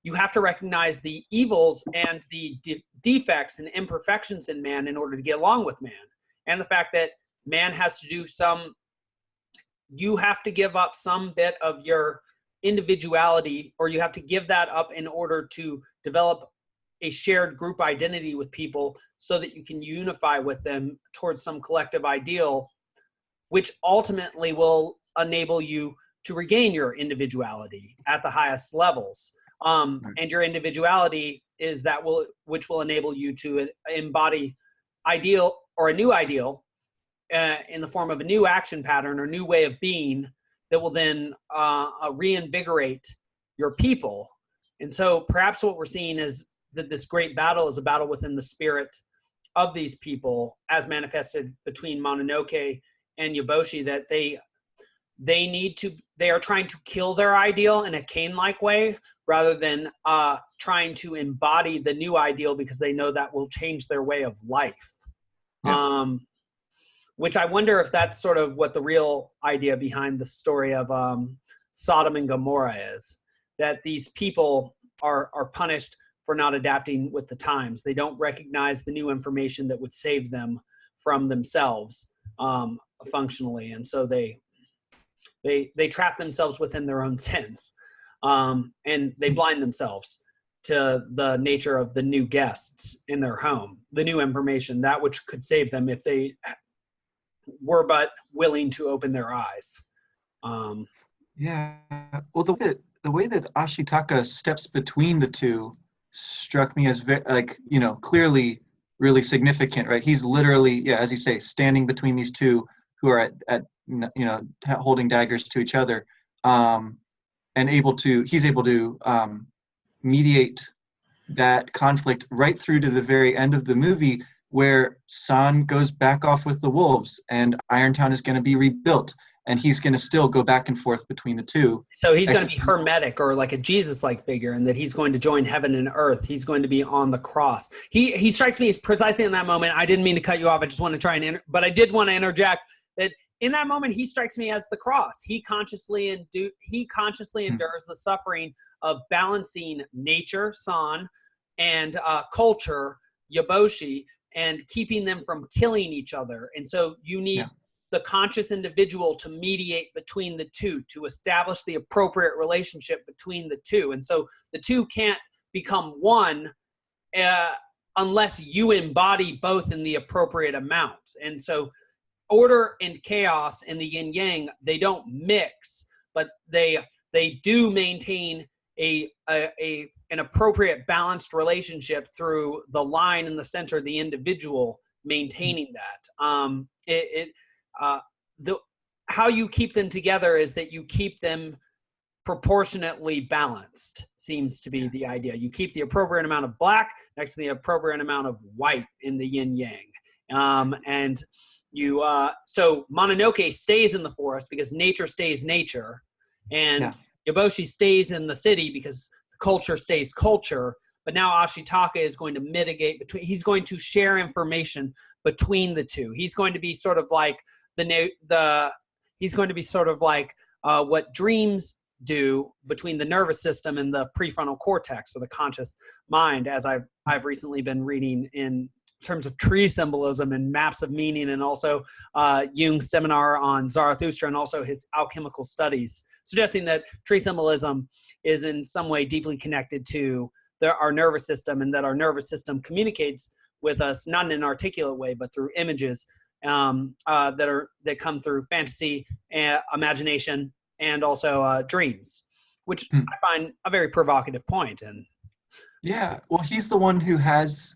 you have to recognize the evils and the defects and imperfections in man in order to get along with man. And the fact that man has to do you have to give up some bit of your individuality, or you have to give that up in order to develop a shared group identity with people so that you can unify with them towards some collective ideal, which ultimately will enable you to regain your individuality at the highest levels. And your individuality is which will enable you to embody ideal, or a new ideal, in the form of a new action pattern or new way of being that will then reinvigorate your people. And so perhaps what we're seeing is that this great battle is a battle within the spirit of these people, as manifested between Mononoke and Yeboshi, that they are trying to kill their ideal in a Cain-like way, rather than trying to embody the new ideal, because they know that will change their way of life. Which I wonder if that's sort of what the real idea behind the story of Sodom and Gomorrah is, that these people are punished for not adapting with the times. They don't recognize the new information that would save them from themselves functionally. And so they trap themselves within their own sins, and they blind themselves to the nature of the new guests in their home, the new information, that which could save them if they were but willing to open their eyes. Well, the way that Ashitaka steps between the two struck me as very, clearly really significant, right? He's literally, as you say, standing between these two who are at holding daggers to each other, and he's able to mediate that conflict right through to the very end of the movie, where San goes back off with the wolves and Irontown is going to be rebuilt, and he's going to still go back and forth between the two. So he's going to be hermetic, or like a Jesus-like figure, and that he's going to join heaven and earth. He's going to be on the cross. He strikes me as precisely in that moment. I didn't mean to cut you off. I just want to try and but I did want to interject that in that moment he strikes me as the cross. He consciously endures the suffering of balancing nature, San, and culture, Yaboshi, and keeping them from killing each other. And so you need the conscious individual to mediate between the two, to establish the appropriate relationship between the two. And so the two can't become one unless you embody both in the appropriate amount. And so order and chaos in the yin yang, they don't mix, but they do maintain an appropriate balanced relationship through the line in the center, the individual maintaining that. How you keep them together is that you keep them proportionately balanced, seems to be the idea. You keep the appropriate amount of black next to the appropriate amount of white in the yin yang. And you, so Mononoke stays in the forest because nature stays nature, and Yaboshi stays in the city because culture stays culture. But now Ashitaka is going to mitigate between, he's going to share information between the two. He's going to be sort of like he's going to be sort of like what dreams do between the nervous system and the prefrontal cortex, or the conscious mind, as I've recently been reading in terms of tree symbolism and maps of meaning, and also Jung's seminar on Zarathustra, and also his alchemical studies, suggesting that tree symbolism is in some way deeply connected to our nervous system, and that our nervous system communicates with us not in an articulate way, but through images that come through fantasy, imagination, and also dreams, which I find a very provocative point. And well, he's the one who has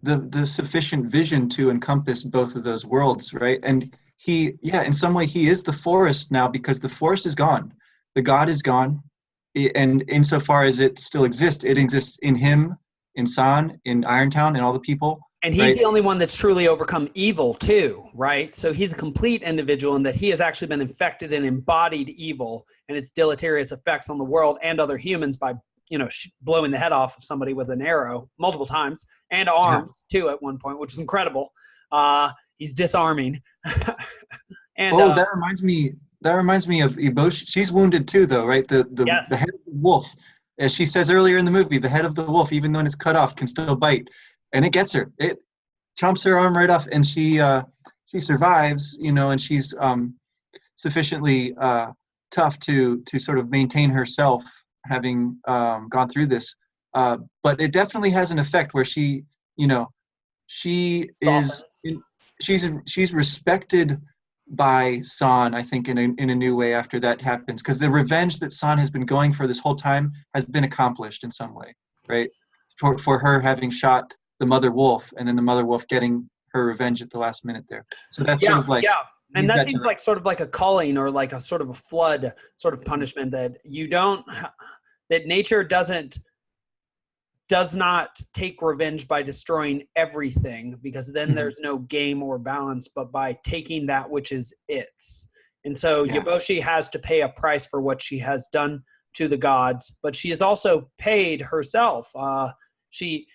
the sufficient vision to encompass both of those worlds, right? And he, in some way, he is the forest now, because the forest is gone, the god is gone, and insofar as it still exists, it exists in him, in San, in Irontown, and all the people. And he's the only one that's truly overcome evil too, right? So he's a complete individual in that he has actually been infected and embodied evil and its deleterious effects on the world and other humans by, blowing the head off of somebody with an arrow multiple times, and arms too at one point, which is incredible. He's disarming. And that reminds me of Eboshi. She's wounded too, though, right? The head of the wolf, as she says earlier in the movie, the head of the wolf, even when it's cut off, can still bite. And it gets her. It chomps her arm right off, and she survives, and she's sufficiently tough to sort of maintain herself, having gone through this. But it definitely has an effect where she's respected by San, I think, in a new way after that happens, because the revenge that San has been going for this whole time has been accomplished in some way, right? For her having shot the mother wolf, and then the mother wolf getting her revenge at the last minute there. So that's sort of like, and that seems like sort of like a culling, or like a sort of a flood sort of punishment, that that nature does not take revenge by destroying everything, because then there's no game or balance, but by taking that which is its. And so Yaboshi has to pay a price for what she has done to the gods, but she is also paid herself. She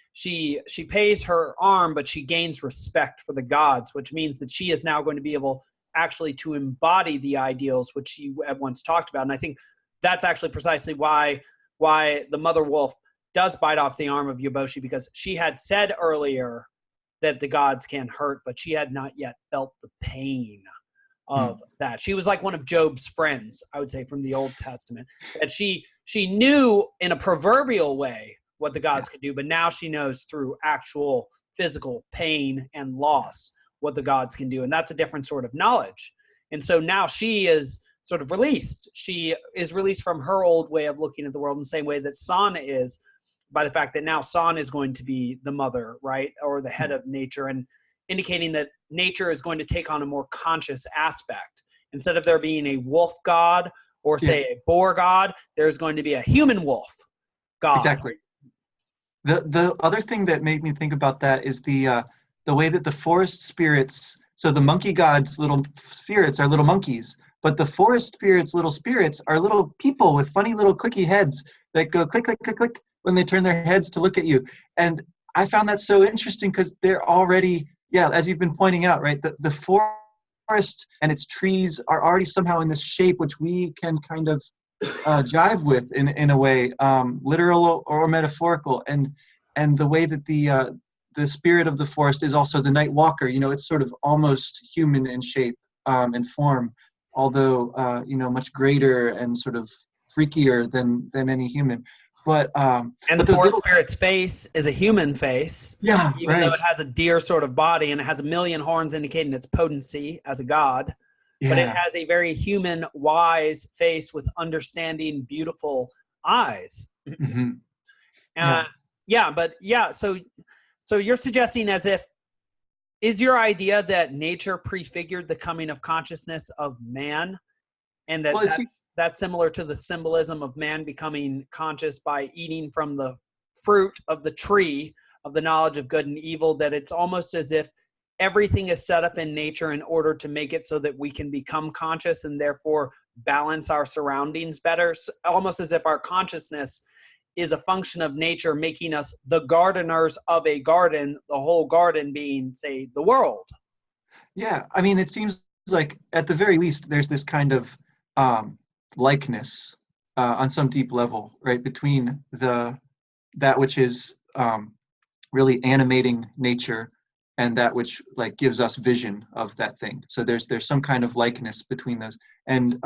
pays her arm, but she gains respect for the gods, which means that she is now going to be able actually to embody the ideals which she at once talked about. And I think that's actually precisely why the mother wolf does bite off the arm of Yaboshi, because she had said earlier that the gods can hurt, but she had not yet felt the pain of that. She was like one of Job's friends, I would say, from the Old Testament, that she knew in a proverbial way what the gods could do, but now she knows through actual physical pain and loss what the gods can do. And that's a different sort of knowledge. And so now she is sort of released. She is released from her old way of looking at the world in the same way that San is, by the fact that now San is going to be the mother, right? Or the head of nature, and indicating that nature is going to take on a more conscious aspect. Instead of there being a wolf god, or say a boar god, there's going to be a human wolf god. Exactly. The other thing that made me think about that is the the way that the forest spirits, so the monkey god's little spirits are little monkeys, but the forest spirits' little spirits are little people with funny little clicky heads that go click, click, click, click when they turn their heads to look at you. And I found that so interesting because they're already, yeah, as you've been pointing out, right, the forest and its trees are already somehow in this shape which we can kind of jive with in a way, literal or metaphorical, and the way that the spirit of the forest is also the night walker. You know, it's sort of almost human in shape and form, although much greater and sort of freakier than any human. But And but the those forest little, spirit's face is a human face, yeah, even though right, it has a deer sort of body and it has a million horns indicating its potency as a god. But it yeah, has a very human, wise face with understanding, beautiful eyes. hmm Uh, yeah. yeah, but yeah, so you're suggesting as if, is your idea that nature prefigured the coming of consciousness of man, and Well, it's that's similar to the symbolism of man becoming conscious by eating from the fruit of the tree of the knowledge of good and evil, that it's almost as if everything is set up in nature in order to make it so that we can become conscious and therefore balance our surroundings better, almost as if our consciousness is a function of nature making us the gardeners of a garden, the whole garden being, say, the world. Yeah, I mean, it seems like at the very least, there's this kind of um, likeness on some deep level, right, between that which is really animating nature and that which like gives us vision of that thing. So there's some kind of likeness between those, and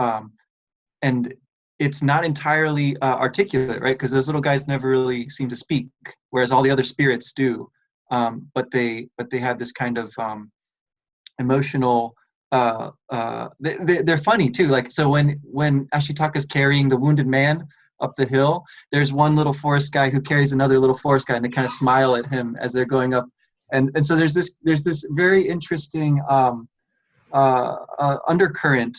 it's not entirely articulate, right? Because those little guys never really seem to speak, whereas all the other spirits do. But they have this kind of emotional they're funny too, like, so when Ashitaka's carrying the wounded man up the hill, there's one little forest guy who carries another little forest guy and they kind of smile at him as they're going up, and so there's this very interesting undercurrent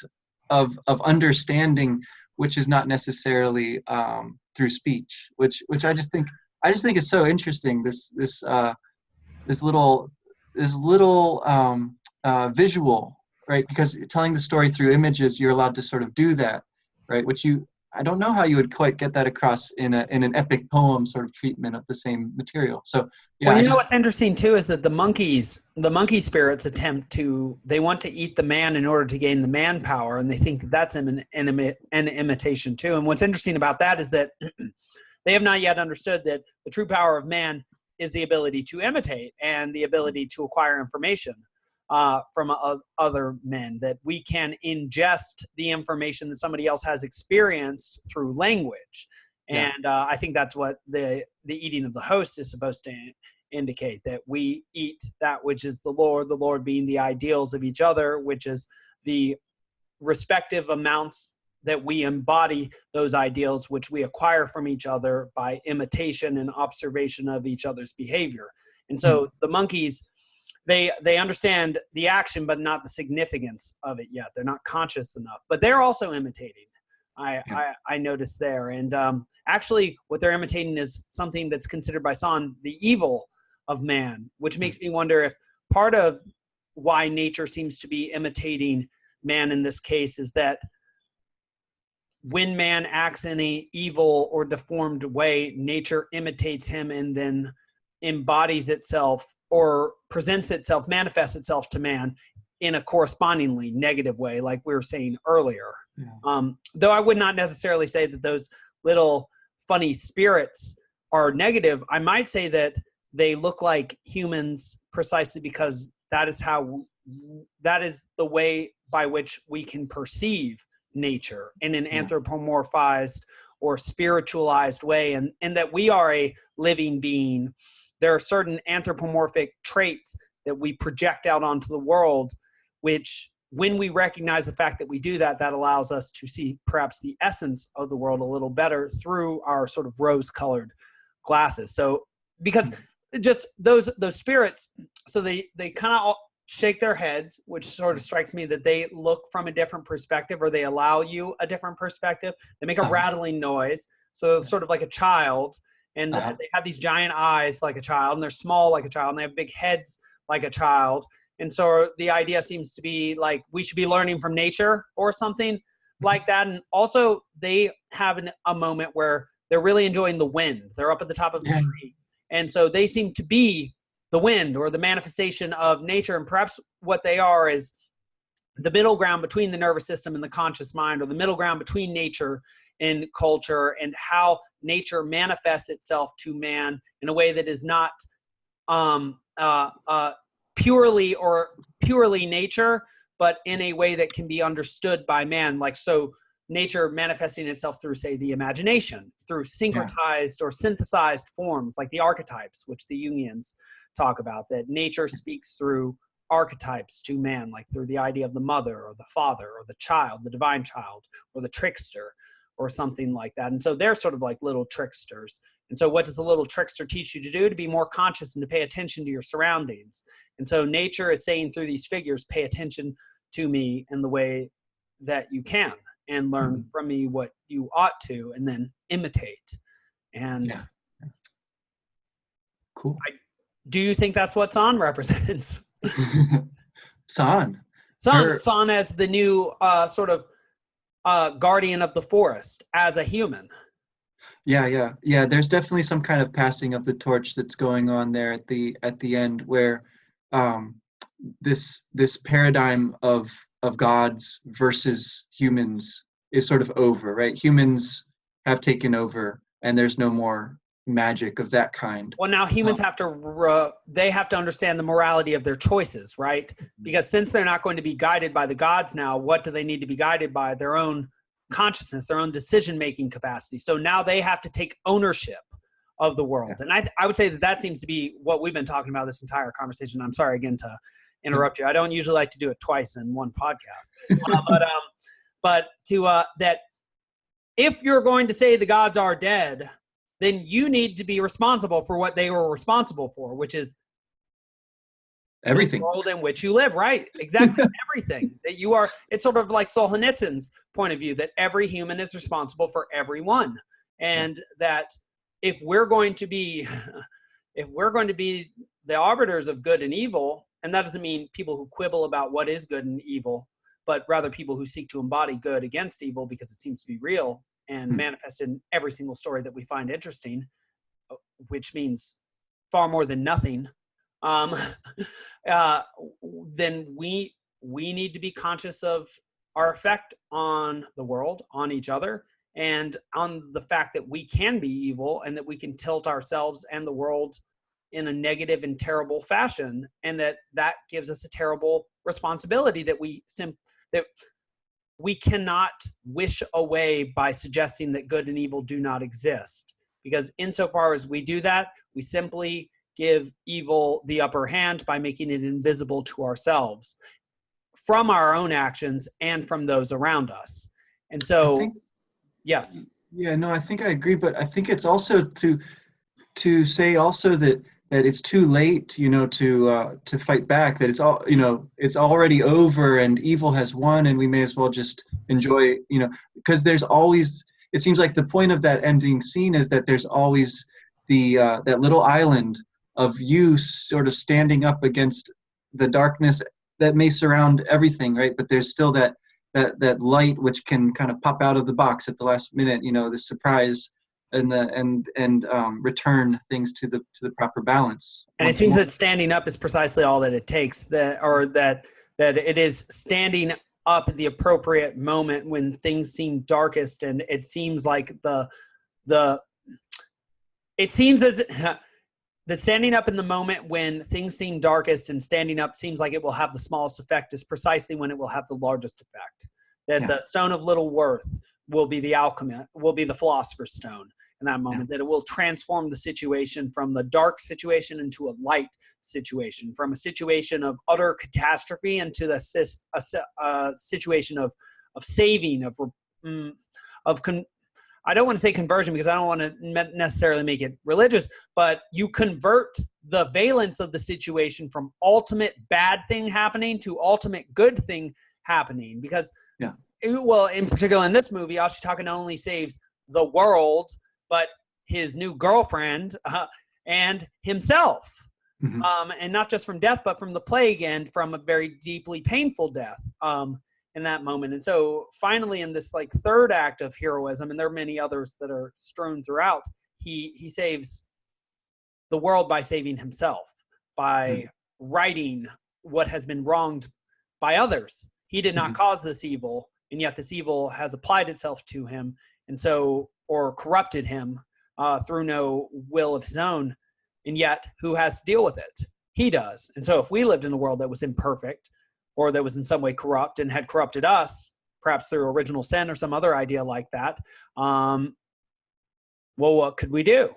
of understanding, which is not necessarily through speech, which I just think it's so interesting, this little visual, right? Because telling the story through images, you're allowed to sort of do that, right? I don't know how you would quite get that across in an epic poem sort of treatment of the same material. So yeah, Well, I you know just what's interesting too is that the monkey spirits they want to eat the man in order to gain the man power, and they think that's an imitation too. And what's interesting about that is that they have not yet understood that the true power of man is the ability to imitate and the ability to acquire information from other men, that we can ingest the information that somebody else has experienced through language. yeah. And I think that's what the eating of the host is supposed to indicate, that we eat that which is the Lord being the ideals of each other, which is the respective amounts that we embody those ideals, which we acquire from each other by imitation and observation of each other's behavior. And Hmm. so the monkeys, they understand the action, but not the significance of it yet. They're not conscious enough, but they're also imitating. Yeah. I noticed there. And actually, what they're imitating is something that's considered by San the evil of man, which makes me wonder if part of why nature seems to be imitating man in this case is that when man acts in a evil or deformed way, nature imitates him and then embodies itself or presents itself, manifests itself to man in a correspondingly negative way, like we were saying earlier. Yeah. Though I would not necessarily say that those little funny spirits are negative. I might say that they look like humans precisely because that is the way by which we can perceive nature in an Yeah. anthropomorphized or spiritualized way, and that we are a living being. There are certain anthropomorphic traits that we project out onto the world, which when we recognize the fact that we do that, that allows us to see perhaps the essence of the world a little better through our sort of rose-colored glasses. So because just those spirits, so they kind of shake their heads, which sort of strikes me that they look from a different perspective, or they allow you a different perspective. They make a rattling noise, so sort of like a child, and Uh-huh. they have these giant eyes like a child, and they're small like a child, and they have big heads like a child. And so the idea seems to be like we should be learning from nature or something like that. And also they have a moment where they're really enjoying the wind. They're up at the top of the tree. And so they seem to be the wind or the manifestation of nature. And perhaps what they are is the middle ground between the nervous system and the conscious mind, or the middle ground between nature and culture, and how nature manifests itself to man in a way that is not purely nature, but in a way that can be understood by man. Like, so nature manifesting itself through, say, the imagination, through syncretized or synthesized forms, like the archetypes, which the Jungians talk about, that nature speaks through archetypes to man, like through the idea of the mother or the father or the child, the divine child, or the trickster, or something like that. And so they're sort of like little tricksters. And so what does a little trickster teach you to do? To be more conscious and to pay attention to your surroundings. And so nature is saying through these figures, pay attention to me in the way that you can, and learn from me what you ought to, and then imitate. And cool. Do you think that's what San represents? San as the new sort of guardian of the forest as a human. Yeah. There's definitely some kind of passing of the torch that's going on there at the end, where this paradigm of gods versus humans is sort of over, right? Humans have taken over, and there's no more magic of that kind. Well, now humans have to understand the morality of their choices, right? Because since they're not going to be guided by the gods now, what do they need to be guided by? Their own consciousness, their own decision-making capacity. So now they have to take ownership of the world. And I would say that seems to be what we've been talking about this entire conversation. I'm sorry again to interrupt you. I don't usually like to do it twice in one podcast. But that if you're going to say the gods are dead, then you need to be responsible for what they were responsible for, which is everything. The world in which you live, right? Exactly. Everything that you are. It's sort of like Solzhenitsyn's point of view, that every human is responsible for everyone. And that if we're going to be the arbiters of good and evil, and that doesn't mean people who quibble about what is good and evil, but rather people who seek to embody good against evil because it seems to be real and manifested in every single story that we find interesting, which means far more than nothing, then we need to be conscious of our effect on the world, on each other, and on the fact that we can be evil and that we can tilt ourselves and the world in a negative and terrible fashion, and that gives us a terrible responsibility that we cannot wish away by suggesting that good and evil do not exist. Because insofar as we do that, we simply give evil the upper hand by making it invisible to ourselves from our own actions and from those around us. And so, yes. Yeah, no, I think I agree, but I think it's also to say also that it's too late, to fight back, that it's all, it's already over and evil has won, and we may as well just enjoy, because there's always, it seems like the point of that ending scene is that there's always that little island of you sort of standing up against the darkness that may surround everything, right? But there's still that light which can kind of pop out of the box at the last minute, the surprise, and return things to the proper balance. And it seems that standing up is precisely all that it takes, that it is standing up at the appropriate moment when things seem darkest, and it seems like it seems as the standing up in the moment when things seem darkest and standing up seems like it will have the smallest effect is precisely when it will have the largest effect. That the stone of little worth will be the alchemist, will be the philosopher's stone in that moment, that it will transform the situation from the dark situation into a light situation, from a situation of utter catastrophe into a situation of saving, I don't want to say conversion because I don't want to necessarily make it religious, but you convert the valence of the situation from ultimate bad thing happening to ultimate good thing happening. Because, well, in particular in this movie, Ashitaka not only saves the world, but his new girlfriend and himself. Mhm. And not just from death, but from the plague and from a very deeply painful death in that moment. And so finally, in this like third act of heroism, and there are many others that are strewn throughout, he saves the world by saving himself, by Mhm. righting what has been wronged by others. He did not Mhm. cause this evil, and yet this evil has applied itself to him, and so, or corrupted him through no will of his own. And yet, who has to deal with it? He does. And so, if we lived in a world that was imperfect, or that was in some way corrupt and had corrupted us, perhaps through original sin or some other idea like that, well, what could we do?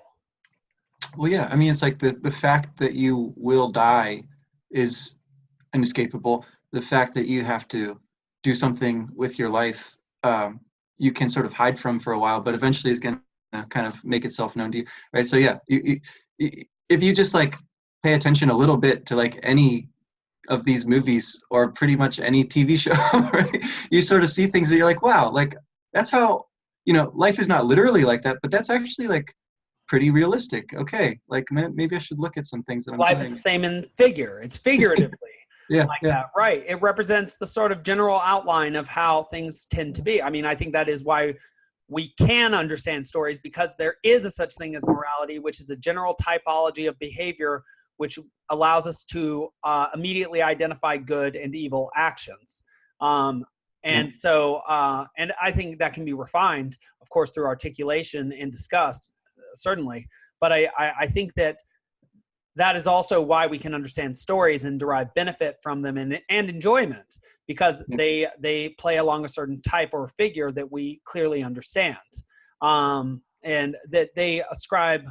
Well, yeah, I mean, it's like the fact that you will die is inescapable. The fact that you have to do something with your life, you can sort of hide from for a while, but eventually is going to kind of make itself known to you, right? So yeah, if you just like pay attention a little bit to like any of these movies or pretty much any TV show, right? You sort of see things that you're like, wow, like that's how, life is not literally like that, but that's actually like pretty realistic. Okay, like maybe I should look at some things that I'm Life is the doing. same in figure. It's figuratively Yeah, like yeah. that, right? It represents the sort of general outline of how things tend to be. I mean, I think that is why we can understand stories, because there is a such thing as morality, which is a general typology of behavior, which allows us to immediately identify good and evil actions. Yeah. And so, and I think that can be refined, of course, through articulation and discuss, certainly. But I think that that is also why we can understand stories and derive benefit from them and enjoyment, because Yeah. they play along a certain type or figure that we clearly understand, and that they ascribe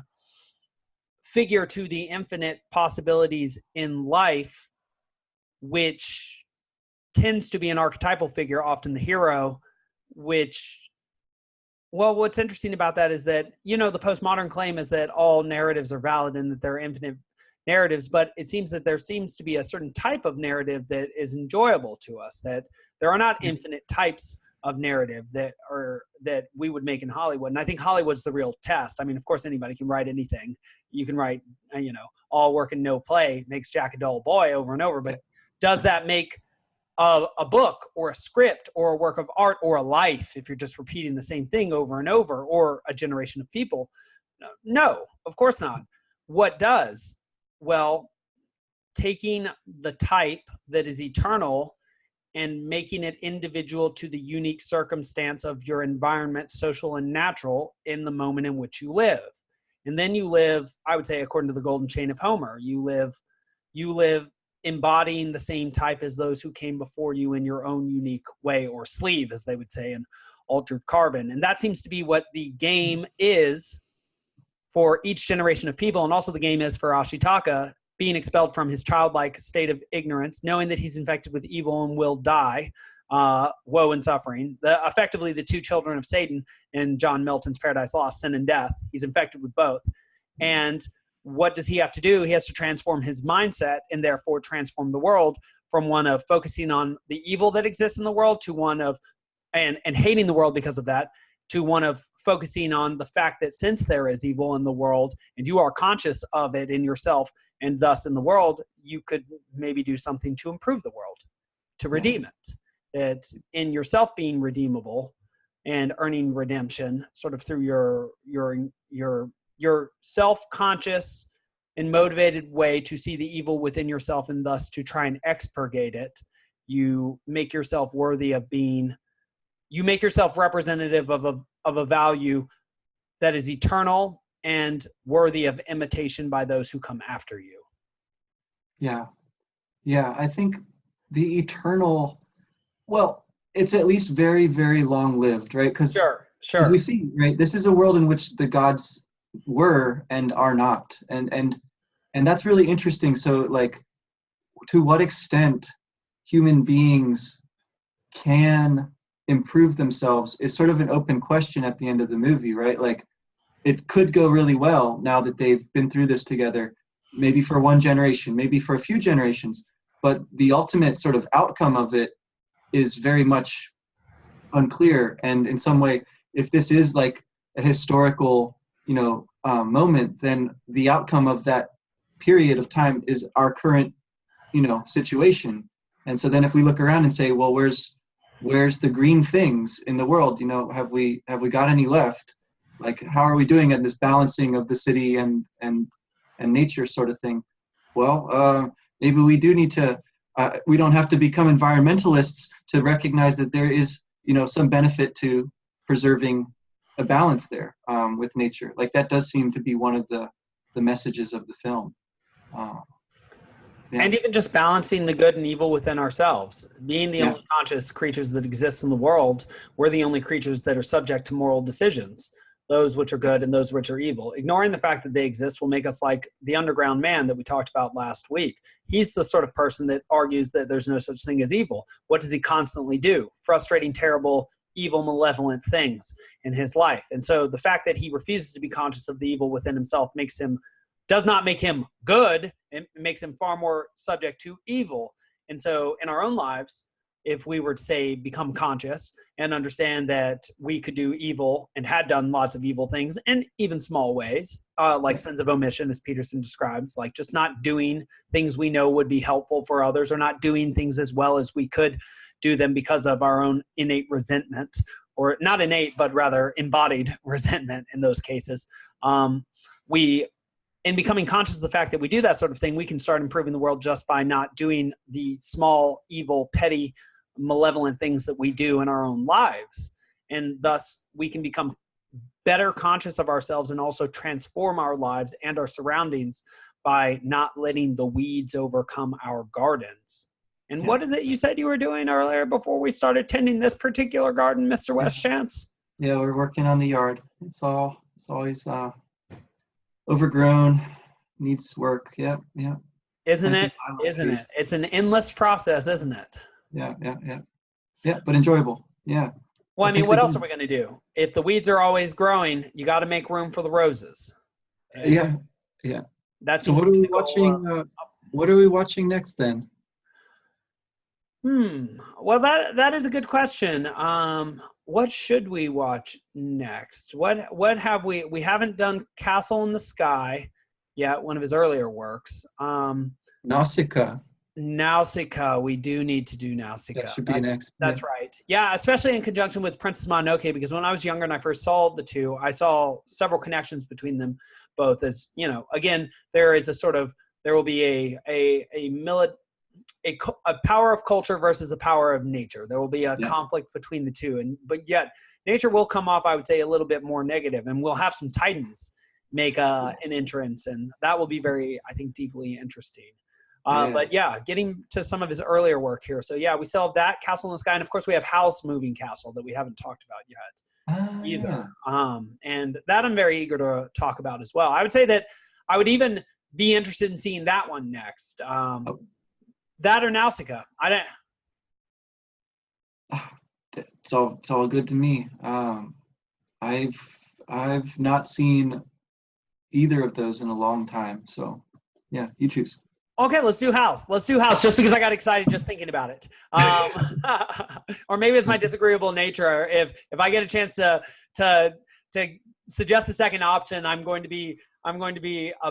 figure to the infinite possibilities in life, which tends to be an archetypal figure, often the hero, which, well, what's interesting about that is that, the postmodern claim is that all narratives are valid and that there are infinite narratives, but it seems that there seems to be a certain type of narrative that is enjoyable to us, that there are not Yeah. infinite types of narrative that we would make in Hollywood. And I think Hollywood's the real test. I mean, of course, anybody can write anything. You can write, all work and no play makes Jack a dull boy over and over, but does that make a book or a script or a work of art or a life if you're just repeating the same thing over and over, or a generation of people? No, of course not. What does? Well, taking the type that is eternal and making it individual to the unique circumstance of your environment, social and natural, in the moment in which you live. And then you live, I would say, according to the golden chain of Homer, you live embodying the same type as those who came before you in your own unique way, or sleeve, as they would say in Altered Carbon. And that seems to be what the game is for each generation of people. And also the game is for Ashitaka, being expelled from his childlike state of ignorance, knowing that he's infected with evil and will die, woe and suffering. Effectively, the two children of Satan in John Milton's Paradise Lost, sin and death. He's infected with both. And what does he have to do? He has to transform his mindset and therefore transform the world from one of focusing on the evil that exists in the world to one of, and hating the world because of that, to one of focusing on the fact that since there is evil in the world and you are conscious of it in yourself and thus in the world, you could maybe do something to improve the world, to redeem it. It's in yourself being redeemable and earning redemption sort of through your self-conscious and motivated way to see the evil within yourself and thus to try and expurgate it. You make yourself worthy of being, you make yourself representative of a value that is eternal and worthy of imitation by those who come after you. Yeah. Yeah. I think the eternal, well, it's at least very, very long lived, right? Because Sure, as we sure. see, right, this is a world in which the gods were and are not. And that's really interesting. So like, to what extent human beings can improve themselves is sort of an open question at the end of the movie, right? Like, it could go really well now that they've been through this together, maybe for one generation, maybe for a few generations, but the ultimate sort of outcome of it is very much unclear. And in some way, if this is like a historical, moment, then the outcome of that period of time is our current, situation. And so then if we look around and say, well, where's the green things in the world? Have we got any left? Like, how are we doing at this balancing of the city and nature sort of thing? Well, maybe we do need to, we don't have to become environmentalists to recognize that there is, some benefit to preserving a balance there with nature. Like, that does seem to be one of the messages of the film. Yeah. And even just balancing the good and evil within ourselves. Being the only conscious creatures that exist in the world, we're the only creatures that are subject to moral decisions, those which are good and those which are evil. Ignoring the fact that they exist will make us like the underground man that we talked about last week. He's the sort of person that argues that there's no such thing as evil. What does he constantly do? Frustrating, terrible, evil, malevolent things in his life. And so the fact that he refuses to be conscious of the evil within himself does not make him good. It makes him far more subject to evil. And so in our own lives, if we were to say become conscious and understand that we could do evil and had done lots of evil things in even small ways, like sins of omission, as Peterson describes, like just not doing things we know would be helpful for others, or not doing things as well as we could do them because of our own innate resentment, or not innate, but rather embodied resentment in those cases. In becoming conscious of the fact that we do that sort of thing, we can start improving the world just by not doing the small, evil, petty, malevolent things that we do in our own lives. And thus we can become better conscious of ourselves and also transform our lives and our surroundings by not letting the weeds overcome our gardens. And what is it you said you were doing earlier before we started tending this particular garden, Mr. West Schantz? Yeah, we're working on the yard. It's always overgrown, needs work. Yeah. Isn't it? It's an endless process, isn't it? Yeah, but enjoyable. Yeah. Well, I mean, what else are we going to do? If the weeds are always growing, you got to make room for the roses. And yeah. That's so what are we watching? What are we watching next then? Well, that is a good question. What should we watch next? What have we haven't done Castle in the Sky yet, one of his earlier works. Nausicaa, we do need to do Nausicaa. That should be next. That's right. Yeah, especially in conjunction with Princess Mononoke, because when I was younger and I first saw the two, I saw several connections between them both. As again, there will be a power of culture versus the power of nature. There will be a conflict between the two, but yet nature will come off, I would say, a little bit more negative, and we'll have some titans make an entrance, and that will be very, I think, deeply interesting. But getting to some of his earlier work here. So we still have that Castle in the Sky, and of course we have House Moving Castle that we haven't talked about yet either. And that I'm very eager to talk about as well. I would say that I would even be interested in seeing that one next. That or Nausicaa. It's all good to me. I've not seen either of those in a long time. So you choose. Okay, let's do House. Just because I got excited just thinking about it. Or maybe it's my disagreeable nature. If I get a chance to suggest a second option, I'm going to be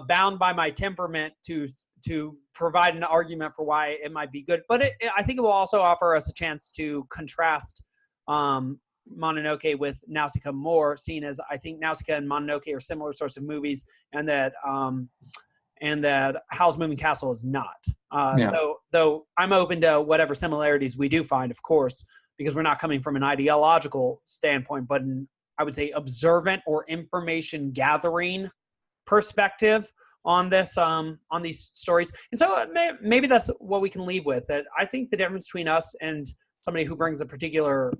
bound by my temperament to provide an argument for why it might be good. But I think it will also offer us a chance to contrast Mononoke with Nausicaa more, seeing as I think Nausicaa and Mononoke are similar sorts of movies, and that Howl's Moving Castle is not. Though I'm open to whatever similarities we do find, of course, because we're not coming from an ideological standpoint, but I would say observant or information gathering perspective on this, on these stories. And so maybe that's what we can leave with. That I think the difference between us and somebody who brings a particular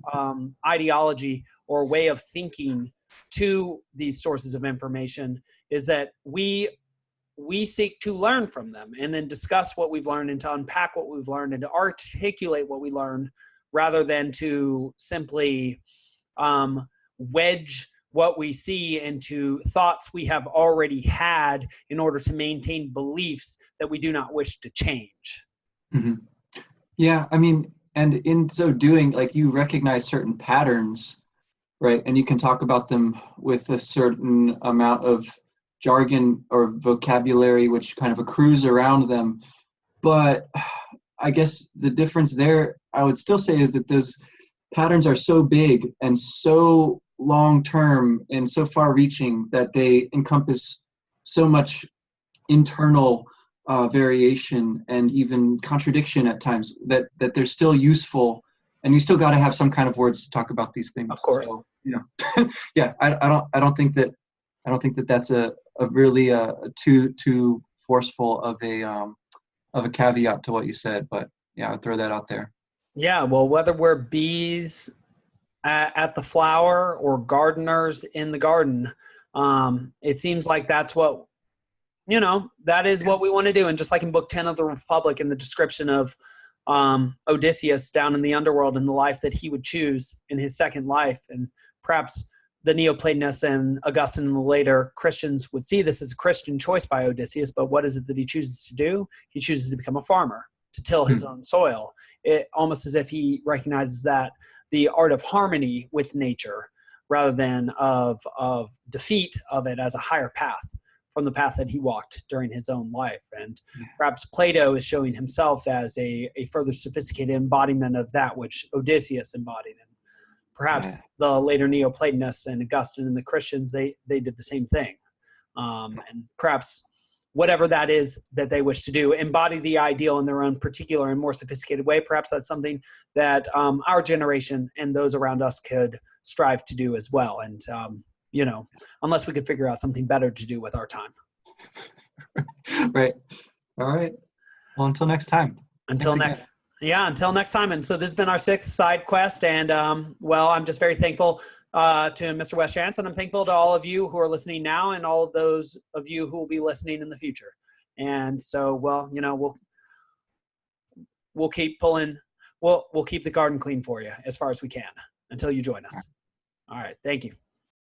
ideology or way of thinking to these sources of information is that we seek to learn from them and then discuss what we've learned and to unpack what we've learned and to articulate what we learned, rather than to simply wedge what we see into thoughts we have already had in order to maintain beliefs that we do not wish to change. Mm-hmm. Yeah, I mean, and in so doing, like, you recognize certain patterns, right? And you can talk about them with a certain amount of jargon or vocabulary which kind of accrues around them. But I guess the difference there, I would still say, is that those patterns are so big and so long term and so far reaching that they encompass so much internal variation and even contradiction at times, that they're still useful, and you still got to have some kind of words to talk about these things. Of course. So, yeah, I don't think that that's a really too forceful of a caveat to what you said, but yeah, I'll throw that out there. Yeah, well, whether we're bees at the flower or gardeners in the garden, it seems like that's what, that is what we want to do. And just like in Book 10 of the Republic, in the description of Odysseus down in the underworld and the life that he would choose in his second life, and perhaps the Neoplatonists and Augustine and the later Christians would see this as a Christian choice by Odysseus, but what is it that he chooses to do? He chooses to become a farmer, to till his own soil. It almost as if he recognizes that the art of harmony with nature, rather than of defeat of it, as a higher path from the path that he walked during his own life. And perhaps Plato is showing himself as a further sophisticated embodiment of that which Odysseus embodied. And perhaps the later Neoplatonists and Augustine and the Christians, they did the same thing. And perhaps whatever that is that they wish to do, embody the ideal in their own particular and more sophisticated way. Perhaps that's something that our generation and those around us could strive to do as well. And, unless we could figure out something better to do with our time. Right. All right. Well, until next time. Until next time. And so this has been our 6th side quest. And, I'm just very thankful to Mr. Wes Schantz, and I'm thankful to all of you who are listening now and all of those of you who will be listening in the future. And so, we'll keep pulling, we'll keep the garden clean for you as far as we can until you join us. All right. Thank you.